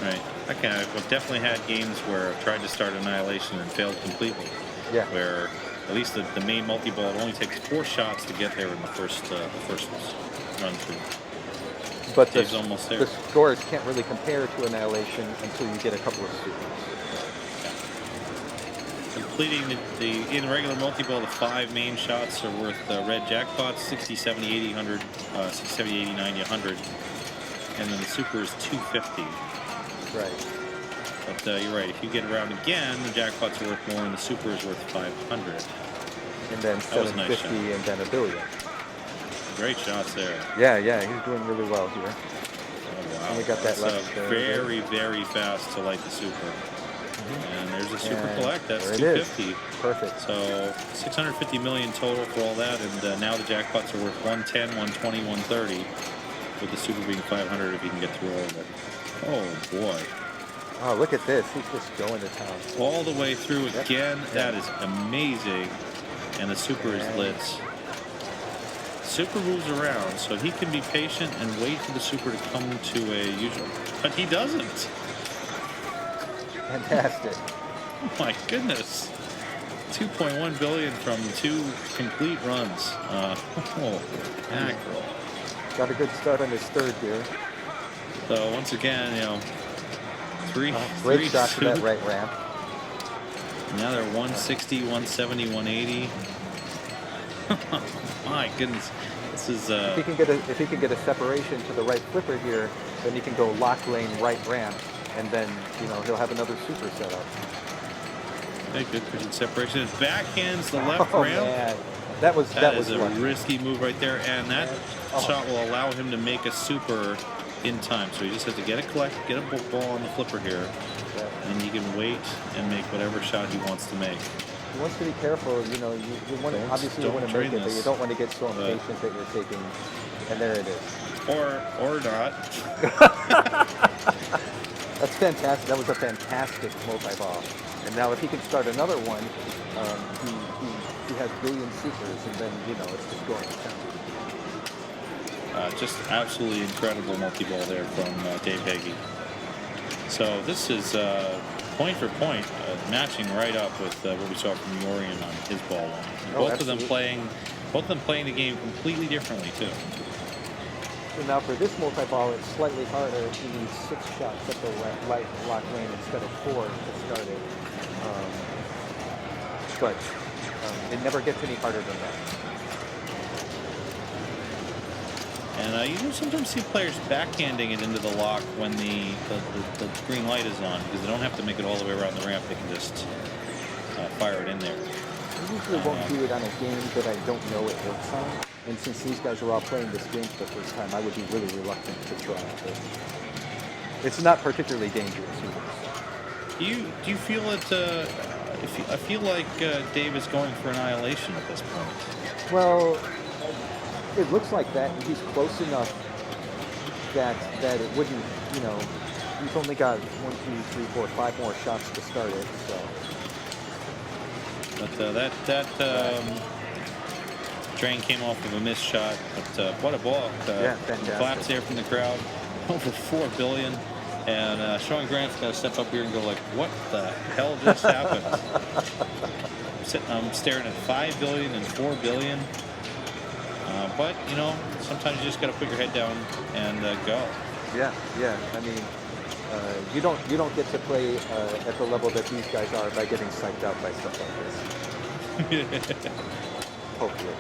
Right. Okay. I've definitely had games where I've tried to start annihilation and failed completely. Yeah. Where at least the main multi-ball, it only takes 4 shots to get there in the first run through. But almost there. The scores can't really compare to annihilation until you get a couple of students. completing in regular multi-ball, the 5 main shots are worth red jackpots, 60, 70, 80, 100, 60, 70, 80, 90, 100. And then the super is 250. Right. But you're right. If you get around again, the jackpot's are worth more, and the super is worth 500. And then That was a nice 750 and then a billion. Great shots there. Yeah, he's doing really well here. Oh, wow. And we got that That's left very, very fast to light the super. And there's a super And collect. That's there it is. 250. Perfect. So 650 million total for all that, and now the jackpots are worth 110, 120, 130, with the super being 500 if you can get through all of it. Oh boy! Oh, look at this. He's just going to town. All the way through Yep. again. That is amazing. And the super is lit. Super moves around, so he can be patient and wait for the super to come to a usual. But he doesn't. Fantastic. Oh my goodness. 2.1 billion from 2 complete runs. Mackerel. Got a good start on his third here. So once again, three Great shot to that two. right ramp. Now they're 160, 170, 180. My goodness. This is If he can get a separation to the right flipper here, then he can go lock lane right ramp, and then he'll have another super set up. okay, good separation. His backhands the left ramp. Man. That was A lucky. risky move right there, and that shot will allow him to make a super in time. So he just has to get a ball on the flipper here, and he can wait and make whatever shot he wants to make. He wants to be careful. You want obviously you want to make it, but you don't want to get so impatient that you're taking. And there it is. Or not. That's fantastic. That was a fantastic multi-ball. And now if he can start another one, he has billion supers, and then it's just going to town. Just absolutely incredible multi-ball there from Dave Hagee. So this is point for point, matching right up with what we saw from Yorian on his ball line. And both of them playing the game completely differently too. So now for this multi-ball, it's slightly harder. He needs 6 shots at the right lock lane instead of 4 to start it. But it never gets any harder than that. And you sometimes see players backhanding it into the lock when the green light is on, because they don't have to make it all the way around the ramp. They can just fire it in there. I usually won't do it on a game that I don't know it works on. And since these guys are all playing this game for the first time, I would be really reluctant to try it. It's not particularly dangerous either. Do you feel it? I feel like Dave is going for annihilation at this point. Well, it looks like that. He's close enough that it wouldn't. He's only got 1, 2, 3, 4, 5 more shots to start it. So. But drain came off of a missed shot. But what a ball! Fantastic. Claps there from the crowd. Over 4 billion. And Sean Grant's got to step up here and go like, what the hell just happened? I'm staring at 5 billion and 4 billion. But, sometimes you just got to put your head down and go. Yeah. I mean, you don't get to play at the level that these guys are by getting psyched out by stuff like this. Hopefully.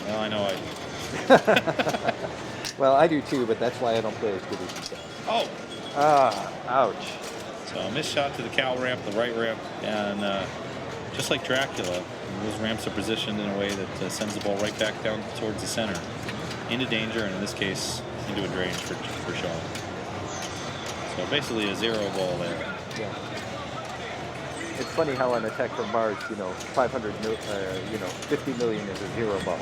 Well, I know I do. Well, I do too, but that's why I don't play as good as these guys. Oh! Ouch. So a missed shot to the cow ramp, the right ramp, and just like Dracula, those ramps are positioned in a way that sends the ball right back down towards the center, into danger, and in this case, into a drain for Sean. So basically a 0 ball there. Yeah. It's funny how on Attack from Mars, 50 million is a 0 ball.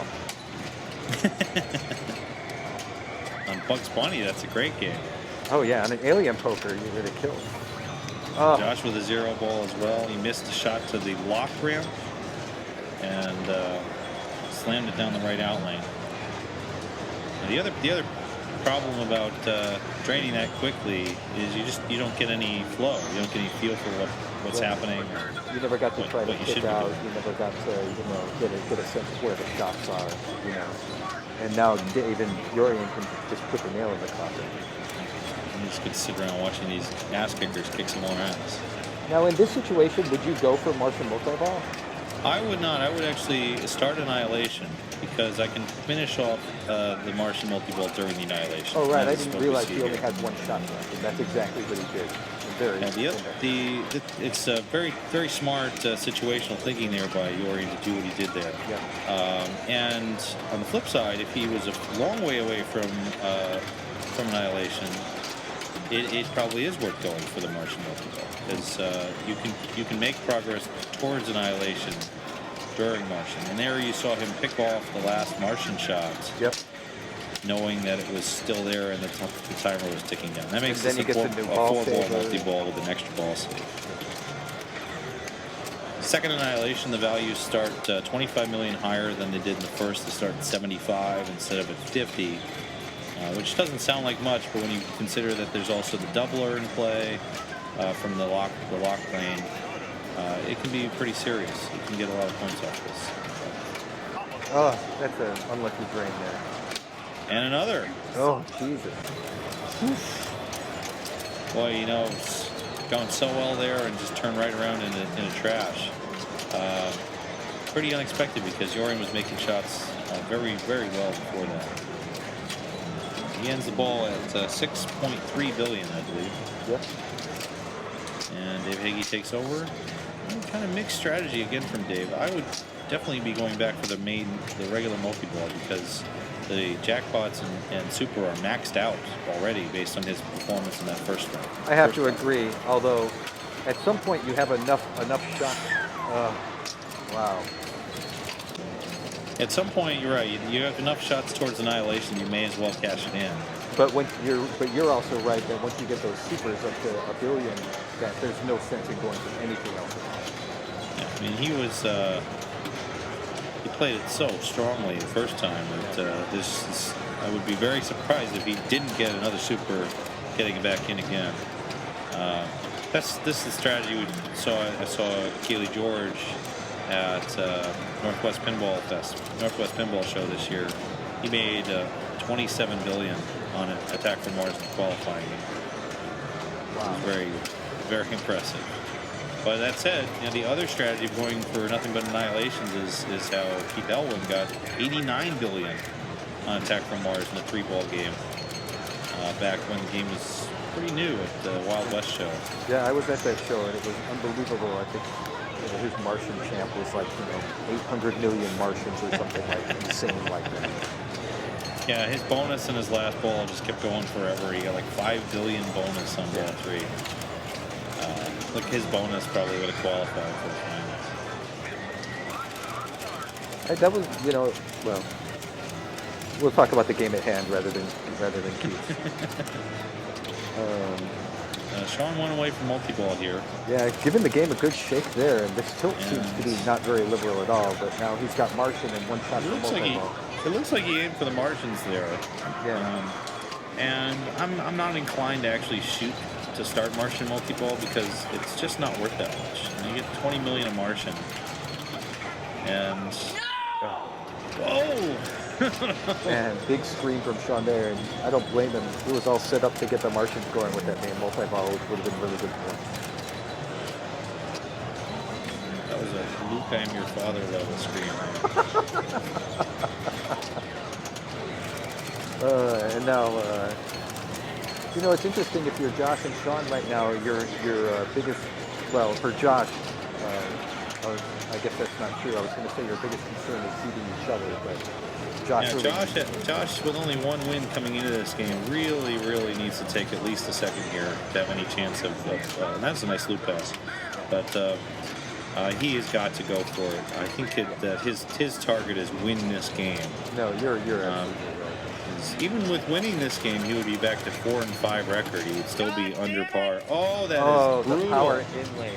On Bugs Bunny, that's a great game. Oh yeah, on an alien poker, you're gonna kill. Oh. Josh with a 0 ball as well. He missed the shot to the lock ramp and slammed it down the right out lane. Now, the other problem about draining that quickly is you don't get any flow. You don't get any feel for what's happening. You never got to try to what you kick should be out. doing. You never got to get a sense of where the shots are. And now Dave and Yorian can just put the nail in the coffin. I'm just going to sit around watching these ass kickers kick some more ass. Now, in this situation, would you go for Martian multi-ball? I would not. I would actually start Annihilation because I can finish off the Martian multi-ball during the Annihilation. Oh, right. That I is didn't what we realize see he only here. had one shot left, and that's exactly what he did. Very It's a very, very smart situational thinking there by Yori to do what he did there. Yeah. And on the flip side, if he was a long way away from Annihilation, it probably is worth going for the Martian multi-ball because you can make progress towards Annihilation during Martian. And there you saw him pick off the last Martian shots. Yep. Knowing that it was still there and the timer was ticking down. That makes And then this you a get the new 4-ball ball multi-ball with an extra ball save. Second Annihilation, the values start 25 million higher than they did in the first. They start at 75 instead of at 50, which doesn't sound like much, but when you consider that there's also the doubler in play from the lock plane, it can be pretty serious. You can get a lot of points off this. Oh, that's an unlucky drain there. And another. Oh, Jesus. Boy, you know, it's going so well there and just turned right around in the trash. Pretty unexpected because Yorin was making shots very, very well before that. He ends the ball at 6.3 billion, I believe. Yep. And Dave Hagee takes over. Kind of mixed strategy again from Dave. I would definitely be going back for the regular multi-ball because the jackpots and super are maxed out already based on his performance in that first round. I have to agree, although at some point you have enough shots. Wow. At some point, you're right. You have enough shots towards Annihilation, you may as well cash it in. But you're also right that once you get those supers up to $1 billion, that there's no sense in going for anything else. Yeah, I mean, he played it so strongly the first time that I would be very surprised if he didn't get another super, getting it back in again. This is the strategy we saw. I saw Keely George at Northwest Pinball Show this year. He made 27 billion on an Attack from Mars in the qualifying game. Wow. It was very, very impressive. But that said, you know, the other strategy of going for nothing but annihilations is how Keith Elwin got 89 billion on Attack from Mars in the 3-ball game back when the game was pretty new at the Wild West show. Yeah, I was at that show and it was unbelievable. I think his Martian champ was like 800 million Martians or something like insane like that. Yeah, his bonus in his last ball just kept going forever. He got like 5 billion bonus on ball 3. Look, his bonus probably would have qualified for the finals. That was, well, we'll talk about the game at hand rather than Keith. Sean went away from multi-ball here. Yeah, giving the game a good shake there, and this tilt seems to be not very liberal at all. But now he's got Martian and one shot for multi-ball. It looks like he aimed for the Martians there. Yeah. And I'm not inclined to actually shoot to start Martian multi-ball because it's just not worth that much. And you get 20 million a Martian. And whoa! And big scream from Sean there, and I don't blame him. He was all set up to get the Martians going with that main multi-ball, which would have been really good for him. That was a Luke, I'm your father level scream. And now, it's interesting if you're Josh and Sean right now, your biggest, well, for Josh, I guess that's not true. I was going to say your biggest concern is seeding each other, but Josh. Yeah, Josh, with only one win coming into this game, really, really needs to take at least a second here to have any chance of and that's a nice loop pass. But he has got to go for it. I think that his target is win this game. No, you're absolutely right. Even with winning this game, he would be back to 4-5 record. He would still be under par. Oh, that is brutal. The power inlay.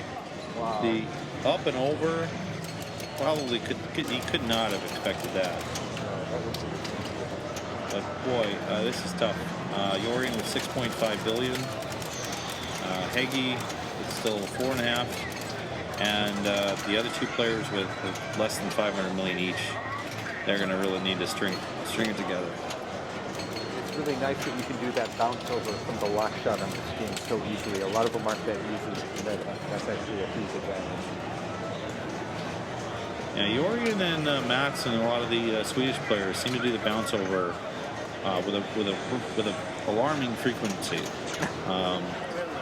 Wow. The up and over. Probably he could not have expected that. But boy, this is tough. Yorian with 6.5 billion. Heggie is still 4.5. And the other two players with less than 500 million each, they're going to really need to string it together. really nice that you can do that bounce over from the lock shot on this game so easily. A lot of them aren't that easy, and that's actually a huge advantage. Yeah, Jorgen and Mats and a lot of the Swedish players seem to do the bounce over with a alarming frequency.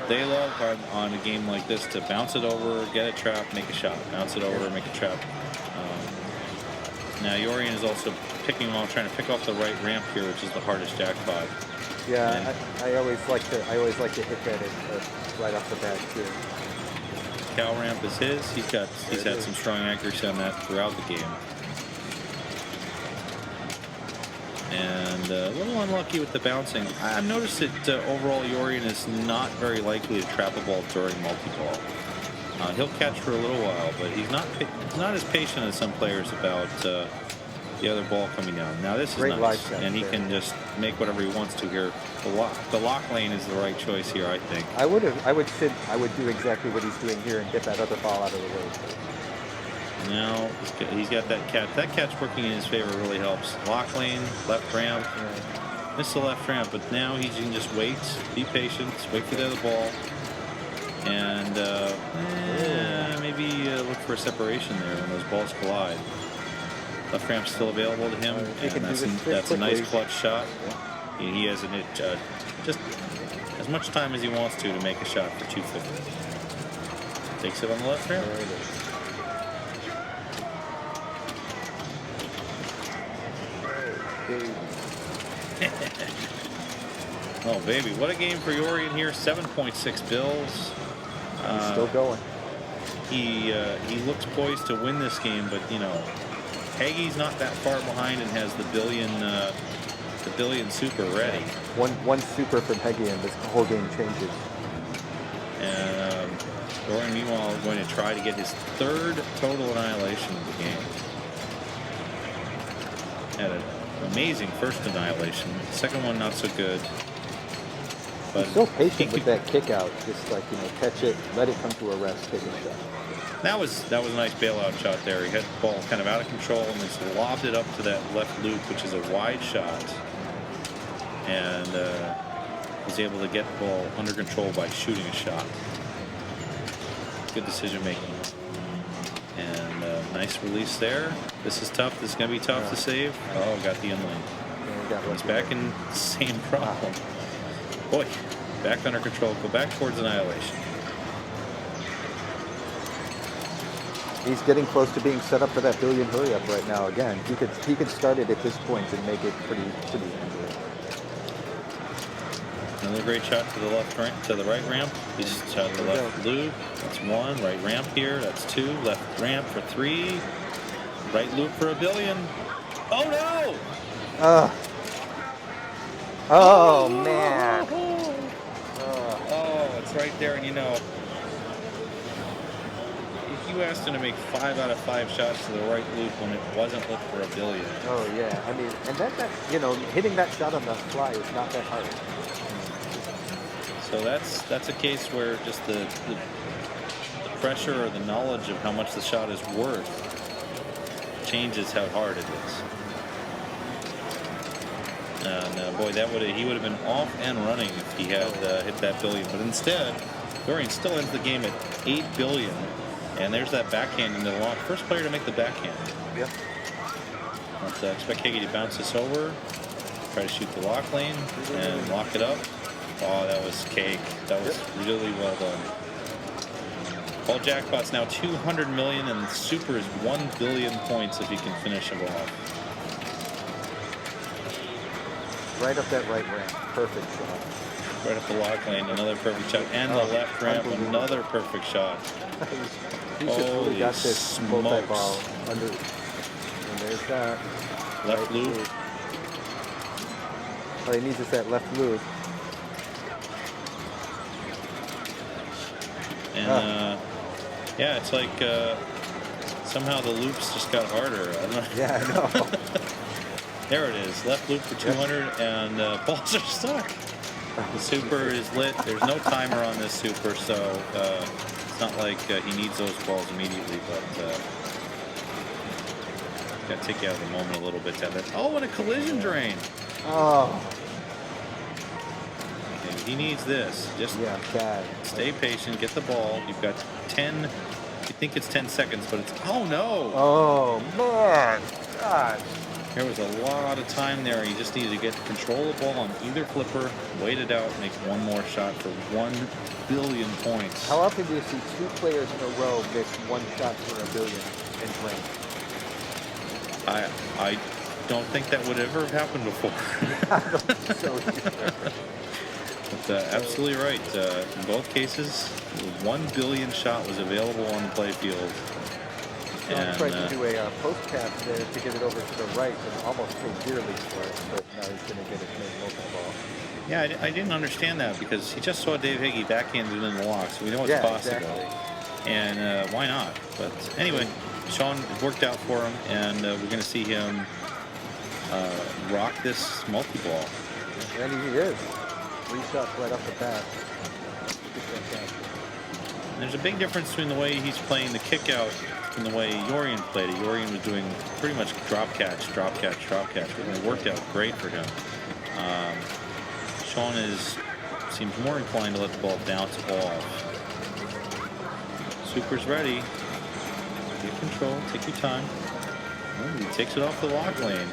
They love on a game like this to bounce it over, get a trap, make a shot, bounce it over, make a trap. Now Jorgen is also trying to pick off the right ramp here, which is the hardest jackpot. Yeah, I always like to hit that right off the bat too. Cow ramp is his. He's had some strong accuracy on that throughout the game. And a little unlucky with the bouncing. I've noticed that overall Jorgen is not very likely to trap a ball during multi-ball. He'll catch for a little while, but he's not as patient as some players about the other ball coming down. Now this is Great nice, and he there. can just make whatever he wants to here. The lock lane is the right choice here, I think. I would do exactly what he's doing here and get that other ball out of the way. Now he's got that catch. That catch working in his favor really helps. Lock lane, left ramp. Yeah. Missed the left ramp, but now he can just wait, be patient, wait for the other ball, and maybe look for a separation there when those balls collide. Left ramp's still available to him, and that's a nice clutch shot. He has just as much time as he wants to make a shot for 250. Takes it on the left ramp. There it is. Oh baby, what a game for Jorgen here. 7.6 bills. He's still going. He looks poised to win this game, but you know, Hage's not that far behind and has the billion super ready. One super from Heggie and this whole game changes. And Jorgen, meanwhile, is going to try to get his third total annihilation of the game. Had an amazing first annihilation. Second one not so good. But He's so patient with that kick out. Just like, catch it, let it come to a rest, take a shot. That was a nice bailout shot there. He had the ball kind of out of control and just lobbed it up to that left loop, which is a wide shot. And was able to get the ball under control by shooting a shot. Good decision making. And nice release there. This is tough. This is going to be tough to save. Oh, got the inlane. He's back in the same problem. Boy, back under control. Go back towards annihilation. He's getting close to being set up for that billion hurry up right now. Again, he could start it at this point and make it pretty easy. Another great shot to the right ramp. He just shot the left loop. That's one. Right ramp here. That's two. Left ramp for three. Right loop for a billion. Oh no! Oh man! Oh, it's right there, and if you asked him to make 5 out of 5 shots to the right loop when it wasn't lit for a billion. Oh yeah, I mean, and that hitting that shot on the fly is not that hard. So that's a case where just the pressure or the knowledge of how much the shot is worth changes how hard it is. And boy, he would have been off and running if he had hit that billion. But instead, Jorgen still ends the game at 8 billion. And there's that backhand into the lock. First player to make the backhand. Yep. Let's expect Heggie to bounce this over. Try to shoot the lock lane and lock it up. Oh, that was cake. That was really well done. Ball jackpot's now 200 million, and the super is 1 billion points if he can finish him off. Right up that right ramp. Perfect shot. Right up the lock lane, another perfect shot. And the left ramp, another perfect shot. He's just really got this smokes. multi-ball under. And there's that. Left loop. All he needs is that left loop. And yeah, it's like somehow the loops just got harder. I don't know. Yeah, I know. There it is. Left loop for 200, and balls are stuck. The super is lit. There's no timer on this super, so it's not like he needs those balls immediately, but got to take you out of the moment a little bit to have it. Oh, and a collision drain. Oh. He needs this. Just Yeah, bad. stay patient. Get the ball. You've got 10. You think it's 10 seconds, but it's oh no! Oh man, God. There was a lot of time there. He just needed to get control of the ball on either flipper, wait it out, make one more shot for 1 billion points. How often do you see 2 players in a row miss 1 shot for a billion in rank? I don't think that would ever have happened before. So either. But absolutely right. In both cases, the 1 billion shot was available on the playfield. Sean tried to do a post cast there to get it over to the right and almost paid dearly for it, but now he's going to get his main multi-ball. Yeah, I didn't understand that because he just saw Dave Higgy backhanded in the lock, so we know it's possible. Exactly. And why not? But anyway, Sean, it worked out for him, and we're going to see him rock this multi-ball. And he is. 3 shots right off the bat. And there's a big difference between the way he's playing the kick out and the way Yorian played it. Yorian was doing pretty much drop catch, and it worked out great for him. Sean seems more inclined to let the ball bounce off. Super's ready. Get control, take your time. Oh, he takes it off the lock lane.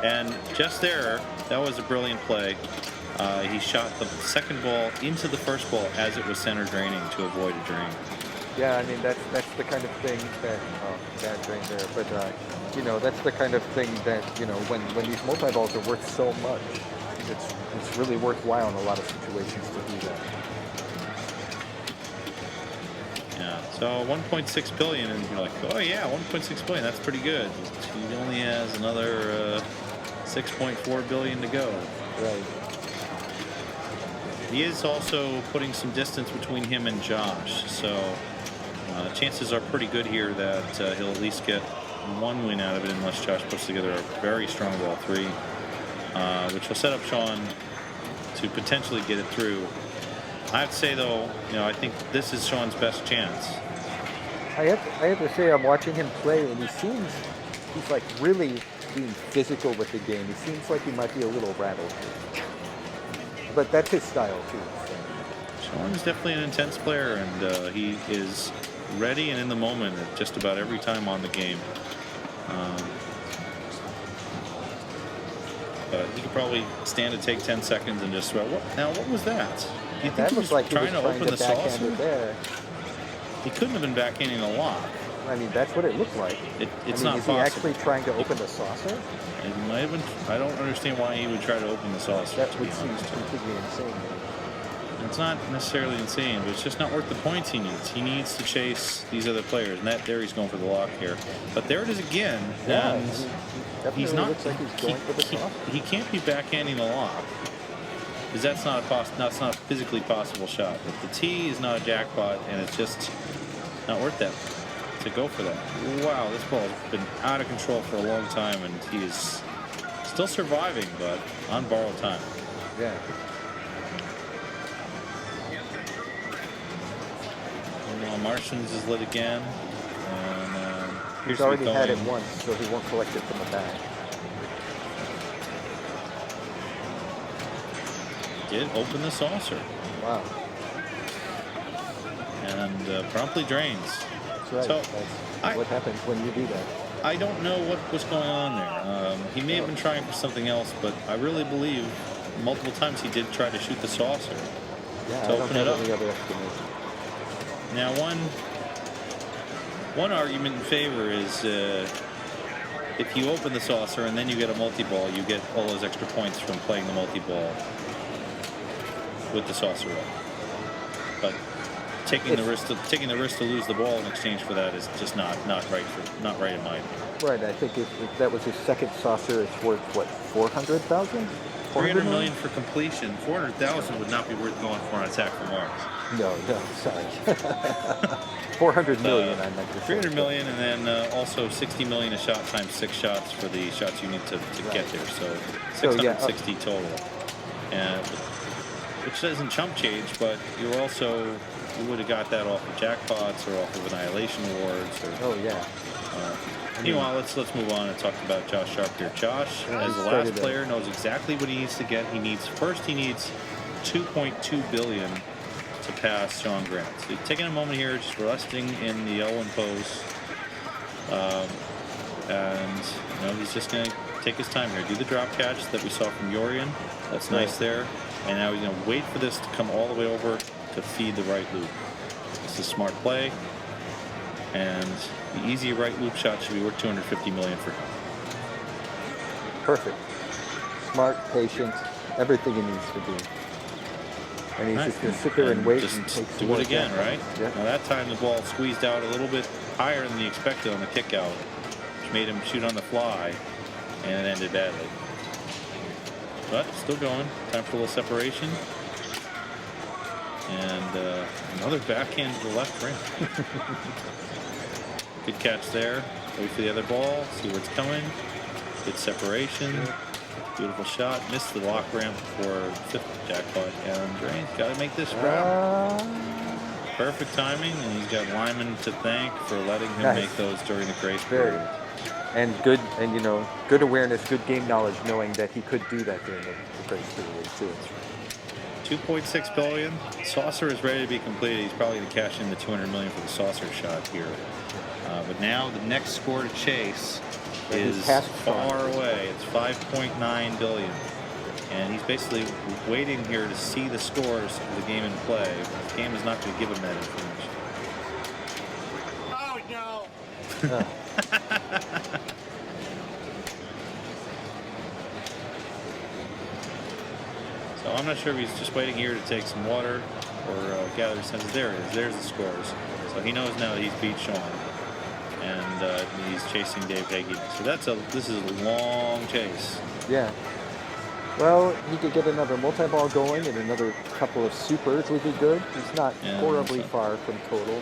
And just there, that was a brilliant play. He shot the second ball into the first ball as it was center draining to avoid a drain. Yeah, I mean that's the kind of thing that bad drain there, but you know, that's the kind of thing that, you know, when these multi-balls are worth so much, it's really worthwhile in a lot of situations to do that. Yeah, so 1.6 billion, and you're like, oh yeah, 1.6 billion, that's pretty good. He only has another 6.4 billion to go. Right. He is also putting some distance between him and Josh, so chances are pretty good here that he'll at least get 1 win out of it, unless Josh puts together a very strong ball 3, which will set up Sean to potentially get it through. I have to say, though, you know, I think this is Sean's best chance. I have to say, I'm watching him play, and he's like really being physical with the game. He seems like he might be a little rattled. But that's his style too. So. Sean is definitely an intense player, and he is ready and in the moment at just about every time on the game. But he could probably stand to take 10 seconds and just throw. What was that? You think That he looks was like trying he was to trying open to the backhand saucer? it there. He couldn't have been backhanding a lock. I mean, that's what it looked like. It's not not is possible. he actually trying to open the saucer? It might have been. I don't understand why he would try to open the saucer. That to would be seem honest. completely insane. It's not necessarily insane, but it's just not worth the points he needs. He needs to chase these other players, and there he's going for the lock here. But there it is again, Yeah, and he definitely he's not. looks like he's going for the saucer. He can't be backhanding the lock, because that's not a physically possible shot. But the tee is not a jackpot, and it's just not worth that to go for that. Wow, this ball has been out of control for a long time, and he is still surviving, but on borrowed time. Yeah. Meanwhile, Martians is lit again, and He's already had it once, so he won't collect it from the back. Did open the saucer, Wow. and promptly drains. That's right. So, That's what happens when you do that. I don't know what was going on there. He may have been trying for something else, but I really believe multiple times he did try to shoot the saucer Yeah, to I don't open it have up. any other explanation. Now, one argument in favor is if you open the saucer and then you get a multi-ball, you get all those extra points from playing the multi-ball with the saucer up. But taking the risk to lose the ball in exchange for that is just not right in my opinion. Right, I think if that was his second saucer, it's worth, what, 400,000? 300 million for completion. 400,000 would not be worth going for on Attack from Mars. No, sorry. 400 million, I meant to say. 300 million, and then also 60 million a shot times 6 shots for the shots you need to get there. So 660 total. And which doesn't chump change, but you would have got that off of jackpots or off of Annihilation Awards. Oh yeah. Meanwhile, let's move on and talk about Josh Sharp here. Josh, as the last player, knows exactly what he needs to get. He needs 2.2 billion to pass Sean Grant. So he's taking a moment here, just resting in the Owen pose. And you know, he's just going to take his time here. Do the drop catch that we saw from Yorian. That's nice there. And now he's going to wait for this to come all the way over to feed the right loop. This is a smart play. And the easy right loop shot should be worth 250 million for him. Perfect. Smart, patient, everything he needs to do. And he's just going to sit there and wait just and take some do more it again, chances. right? Yeah. Now that time the ball squeezed out a little bit higher than he expected on the kick out, which made him shoot on the fly, and it ended badly. But still going. Time for a little separation. And another backhand to the left ring. Good catch there. Wait for the other ball. See where it's coming. Good separation. Beautiful shot. Missed the lock ramp for fifth jackpot. And Drain's got to make this round. Perfect timing, and he's got Lyman to thank for letting him make those during the grace period. And good, and you know, good awareness, good game knowledge, knowing that he could do that during the grace period too. 2.6 billion. Saucer is ready to be completed. He's probably going to cash in the 200 million for the saucer shot here. But now the next score to chase is far away. It's 5.9 billion. And he's basically waiting here to see the scores of the game in play. The game is not going to give him that information. Oh, no. So I'm not sure if he's just waiting here to take some water or gather senses. There it is. There's the scores. So he knows now that he's beat Sean. And he's chasing Dave Hagee. So this is a long chase. Yeah. Well, he could get another multi-ball going and another couple of supers would be good. He's not horribly far from total.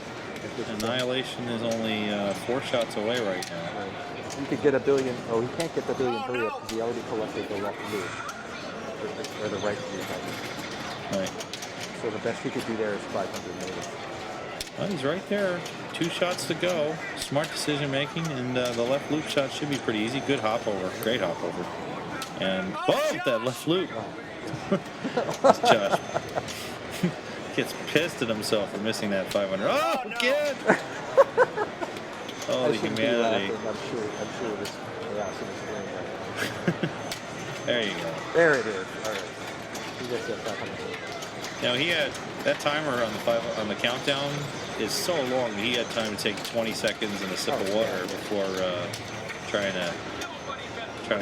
Annihilation is only 4 shots away right now. Right. He could get a billion. Oh, he can't get the billion hurry up because he already collected the left loop. Or the right loop, I mean. Right. So the best he could do there is 500 million. Well, he's right there. 2 shots to go. Smart decision making, and the left loop shot should be pretty easy. Good hop over. Great hop over. And that left loop. Josh gets pissed at himself for missing that 500. Oh, kid! Oh, the humanity. I'm sure this harassing is going There you go. There it is. All right. He gets that 500. Now he had that timer on the countdown is so long. He had time to take 20 seconds and a sip of water before trying to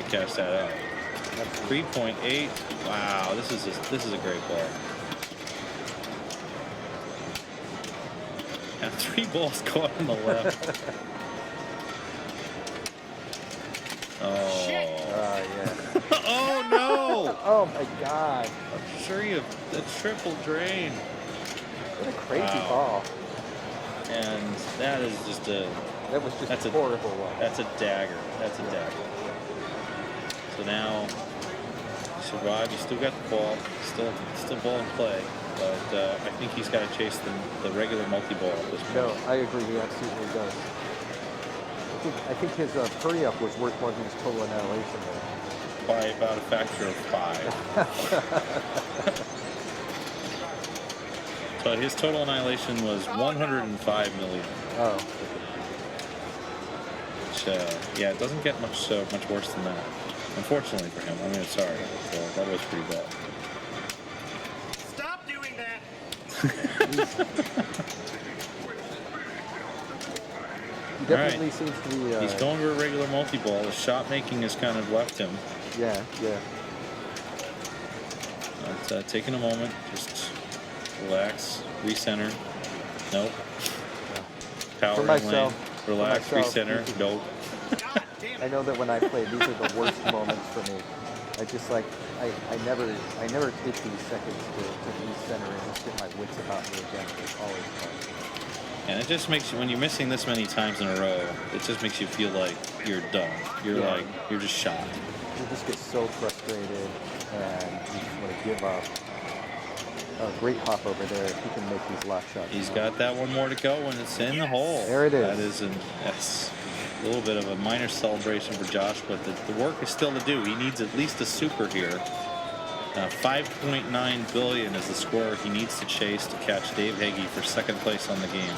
cash that out. 3.8. Wow, this is a great ball. And 3 balls caught on the left. Oh. Yeah. Oh no! Oh my God. I'm sure you have the triple drain. What a crazy ball. And that is just a. That was just a horrible one. That's a dagger. That's a dagger. So now, survive. You still got the ball. Still ball in play. But I think he's got to chase the regular multi-ball at this point. No, I agree. He absolutely does. I think his hurry up was worth more than his total annihilation there. By about a factor of 5. So his total annihilation was 105 million. Oh. Which, it doesn't get much worse than that. Unfortunately for him. I mean, sorry. That was pretty bad. Stop doing that. He definitely seems to be... he's going to a regular multi-ball. The shot making has kind of left him. Yeah. But taking a moment, just relax, recenter. Nope. Power For myself, lane. Relax, recenter. Nope. I know that when I play, these are the worst moments for me. I just I never take these seconds to recenter and just get my wits about me again. It's always fun. And it just makes you, when you're missing this many times in a row, it just makes you feel like you're done. You're just shot. You just get so frustrated and you just want to give up. Oh, great hop over there. If he can make these last shots. He's got that one more to go and it's in the hole. There it is. That is a little bit of a minor celebration for Josh, but the work is still to do. He needs at least a super here. 5.9 billion is the score he needs to chase to catch Dave Hagee for second place on the game.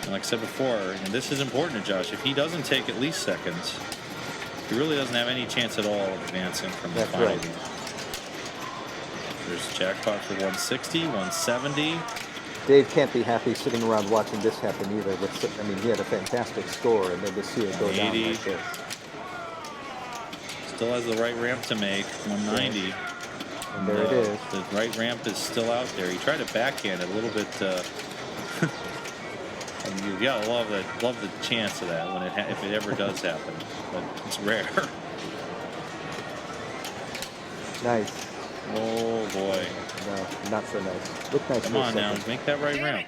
And like I said before, and this is important to Josh, if he doesn't take at least seconds, he really doesn't have any chance at all of advancing from the final game. There's a jackpot for 160, 170. Dave can't be happy sitting around watching this happen either. I mean, he had a fantastic score, and then to see it go down like this. Still has the right ramp to make, 190. And there it is. The right ramp is still out there. He tried to backhand it a little bit. And you gotta love the chance of that when if it ever does happen, but it's rare. Nice. Oh boy. No, not so nice. Look nice. Come on now, make that right ramp.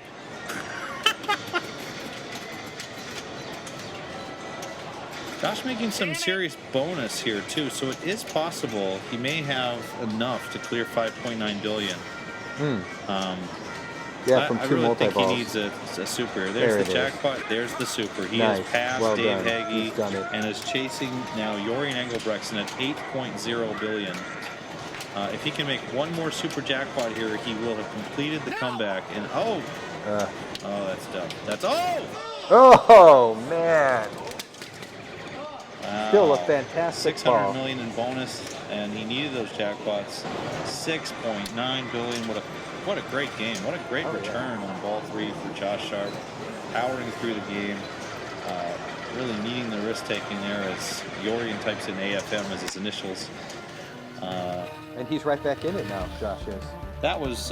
Josh making some serious bonus here too, so it is possible he may have enough to clear 5.9 billion. Yeah, from I two really think he multi-balls. needs a super. There's the jackpot. There's the super. He has passed Dave Hagee and is chasing now Jorgen Engelbrechtsen at 8.0 billion. If he can make one more super jackpot here, he will have completed the comeback. And oh, that's dumb. That's Oh man! Wow. Still a fantastic 600 million in bonus, and he needed those jackpots. 6.9 billion. What a great game. What a great return on ball 3 for Josh Sharp. Powering through the game. Really needing the risk taking there as Jorgen types in AFM as his initials. And he's right back in it now, Josh is. That was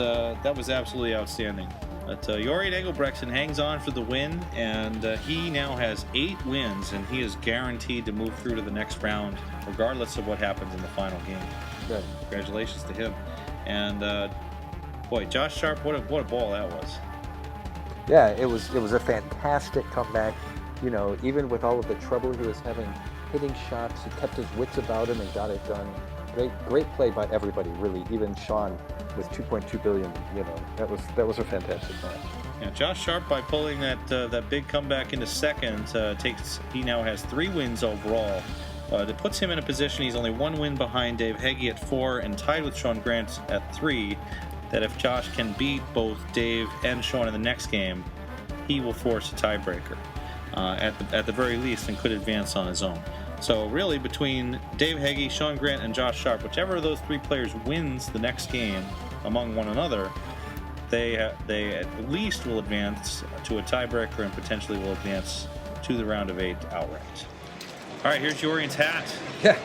absolutely outstanding. But Jorgen Engelbrechtsen hangs on for the win, and he now has 8 wins, and he is guaranteed to move through to the next round, regardless of what happens in the final game. Good. Congratulations to him. And boy, Josh Sharp, what a ball that was. Yeah, it was a fantastic comeback. You know, even with all of the trouble he was having hitting shots, he kept his wits about him and got it done. Great play by everybody, really. Even Sean with 2.2 billion. You know, that was a fantastic match. Yeah, Josh Sharp, by pulling that big comeback into second, he now has 3 wins overall. That puts him in a position he's only 1 win behind Dave Hagee at 4 and tied with Sean Grant at 3. That if Josh can beat both Dave and Sean in the next game, he will force a tiebreaker at the very least, and could advance on his own. So really, between Dave Hagee, Sean Grant, and Josh Sharp, whichever of those 3 players wins the next game among one another, they at least will advance to a tiebreaker and potentially will advance to the round of 8 outright. All right, here's Jorgen's hat. Yeah.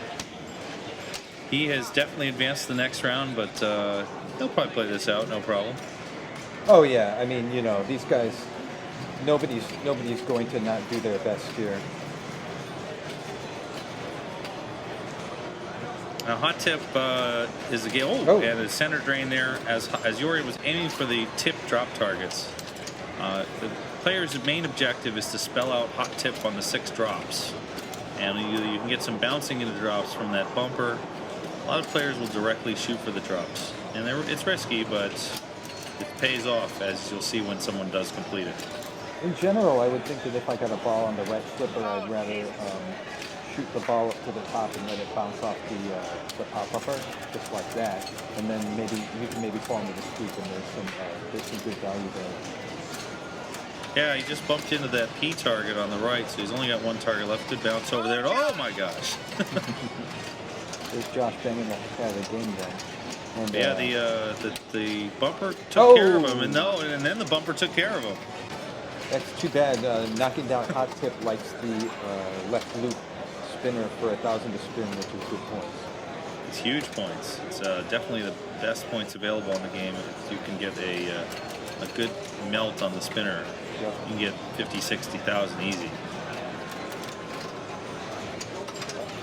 He has definitely advanced to the next round, but he'll probably play this out, no problem. Oh yeah, I mean, you know, these guys, nobody's going to not do their best here. Now, hot tip is the game. And the center drain there as Jorgen was aiming for the tip drop targets. The player's main objective is to spell out hot tip on the 6 drops. And you can get some bouncing into the drops from that bumper. A lot of players will directly shoot for the drops. And it's risky, but it pays off, as you'll see when someone does complete it. In general, I would think that if I got a ball on the right flipper, I'd rather shoot the ball up to the top and let it bounce off the pop-upper, just like that. And then maybe you can fall into the scoop, and there's some good value there. Yeah, he just bumped into that P target on the right, so he's only got 1 target left. Good bounce over there. Oh my gosh! There's Josh banging the heck out of the game then. And, yeah, the bumper took care of him, and then the bumper took care of him. That's too bad. Knocking down hot tip likes the left loop spinner for 1,000 to spin, which is good points. It's huge points. It's definitely the best points available in the game. If you can get a good melt on the spinner, you can get 50, 60,000 easy.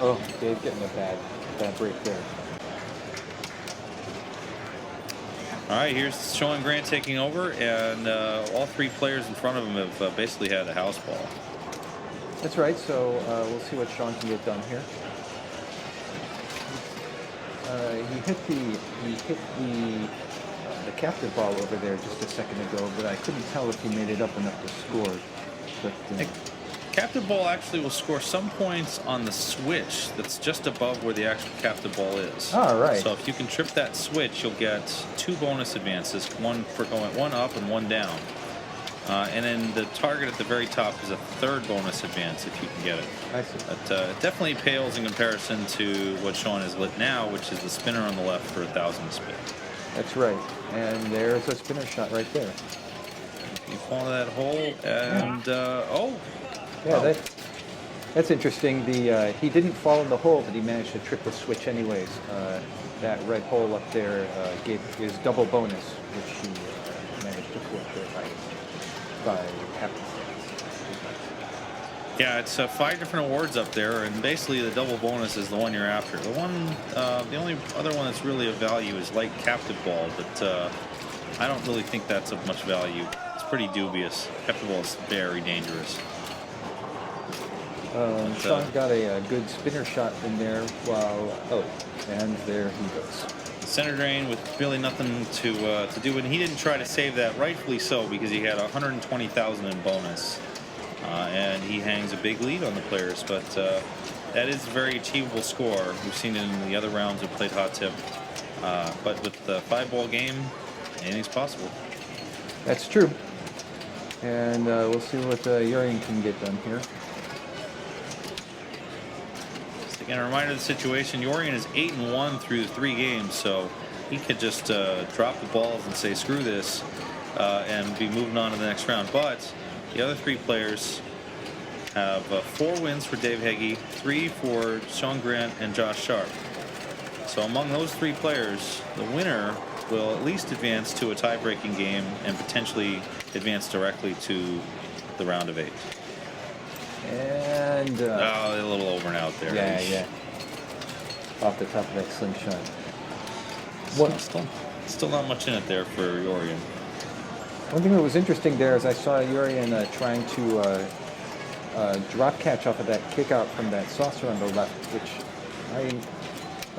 Oh, Dave getting a bad break there. All right, here's Sean Grant taking over, and all 3 players in front of him have basically had a house ball. That's right. So we'll see what Sean can get done here. He hit the captive ball over there just a second ago, but I couldn't tell if he made it up enough to score. But captive ball actually will score some points on the switch that's just above where the actual captive ball is. All right. So if you can trip that switch, you'll get 2 bonus advances, one for going 1 up and 1 down. And then the target at the very top is a 3rd bonus advance if you can get it. I see. But it definitely pales in comparison to what Sean has lit now, which is the spinner on the left for 1,000 spin. That's right. And there's a spinner shot right there. You fall into that hole, and Yeah, that's interesting. He didn't fall in the hole, but he managed to trip the switch anyways. That red hole up there gave his double bonus, which he managed to flip there by happenstance. Yeah, it's 5 different awards up there, and basically the double bonus is the one you're after. The only other one that's really of value is light captive ball, but I don't really think that's of much value. It's pretty dubious. Captive ball is very dangerous. Sean got a good spinner shot in there and there he goes. Center drain with really nothing to do, and he didn't try to save that, rightfully so, because he had 120,000 in bonus, and he hangs a big lead on the players. But that is a very achievable score. We've seen it in the other rounds we played hot tip, but with the 5-ball game, anything's possible. That's true. And we'll see what Urian can get done here. Again, a reminder of the situation. Yorian is 8-1 through 3 games, so he could just drop the balls and say screw this and be moving on to the next round. But the other 3 players have 4 wins for Dave Heggie, 3 for Sean Grant and Josh Sharp. So among those 3 players, the winner will at least advance to a tie-breaking game and potentially advance directly to the round of 8. And a little over and out there. Yeah. Off the top of that slingshot. Still not much in it there for Yorian. One thing that was interesting there is I saw Urian trying to drop catch off of that kick out from that saucer on the left, which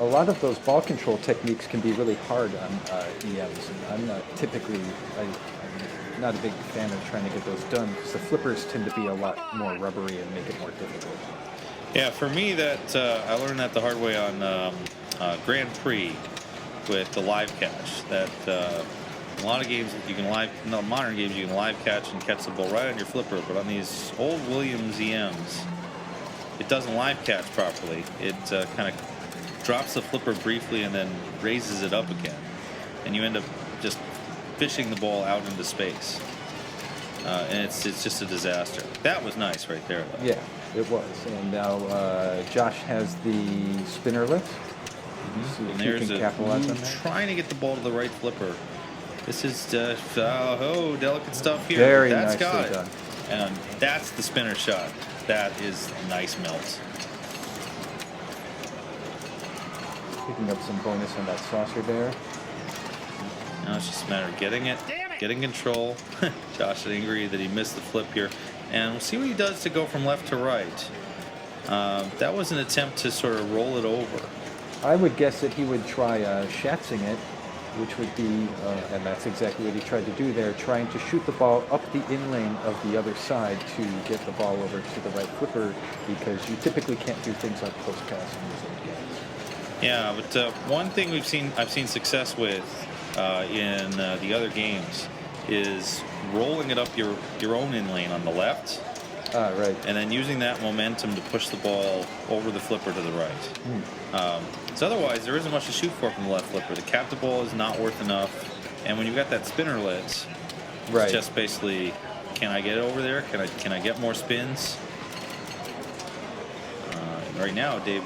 a lot of those ball control techniques can be really hard on EMs. And I'm not typically, I'm not a big fan of trying to get those done because the flippers tend to be a lot more rubbery and make it more difficult. Yeah, for me, that I learned that the hard way on Grand Prix with the live catch. That a lot of games you can modern games you can live catch and catch the ball right on your flipper, but on these old Williams EMs, it doesn't live catch properly. It kind of drops the flipper briefly and then raises it up again, and you end up just fishing the ball out into space, and it's just a disaster. That was nice right there, though. Yeah, it was. And now Josh has the spinner lift. And there's trying to get the ball to the right flipper. This is delicate stuff here. Very that's nicely got it. done. And that's the spinner shot. That is nice melt. Picking up some bonus on that saucer there. Now it's just a matter of getting it, getting control. Josh is angry that he missed the flip here. And we'll see what he does to go from left to right. That was an attempt to sort of roll it over. I would guess that he would try shatzing it, which would be, and that's exactly what he tried to do there, trying to shoot the ball up the in lane of the other side to get the ball over to the right flipper, because you typically can't do things like post pass in these games. Yeah, but one thing I've seen success with in the other games is rolling it up your own in lane on the left. Right. And then using that momentum to push the ball over the flipper to the right. So otherwise, there isn't much to shoot for from the left flipper. The captive ball is not worth enough. And when you've got that spinner lit, it's just basically, can I get it over there? Can I get more spins? Right now, Dave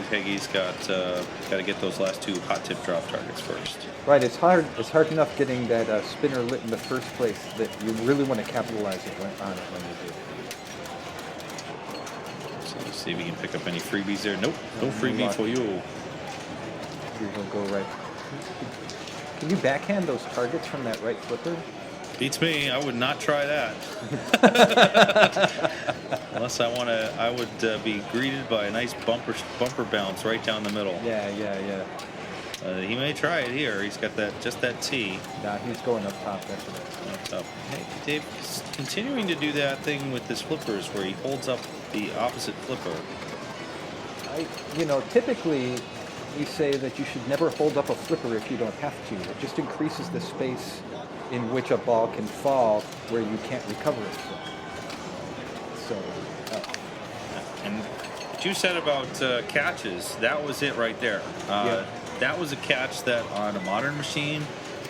Heggie's got to get those last 2 hot tip drop targets first. Right, it's hard enough getting that spinner lit in the first place that you really want to capitalize on it when you do. So let's see if we can pick up any freebies there. Nope, no freebie for you. You're going to go right. Can you backhand those targets from that right flipper? Beats me. I would not try that. Unless I would be greeted by a nice bumper bounce right down the middle. Yeah. He may try it here. He's got just that tee. Nah, he's going up top. That's what Up top. Hey, Dave, continuing to do that thing with his flippers where he holds up the opposite flipper. typically we say that you should never hold up a flipper if you don't have to. It just increases the space in which a ball can fall where you can't recover it from. So, And what you said about catches, that was it right there. That was a catch that on a modern machine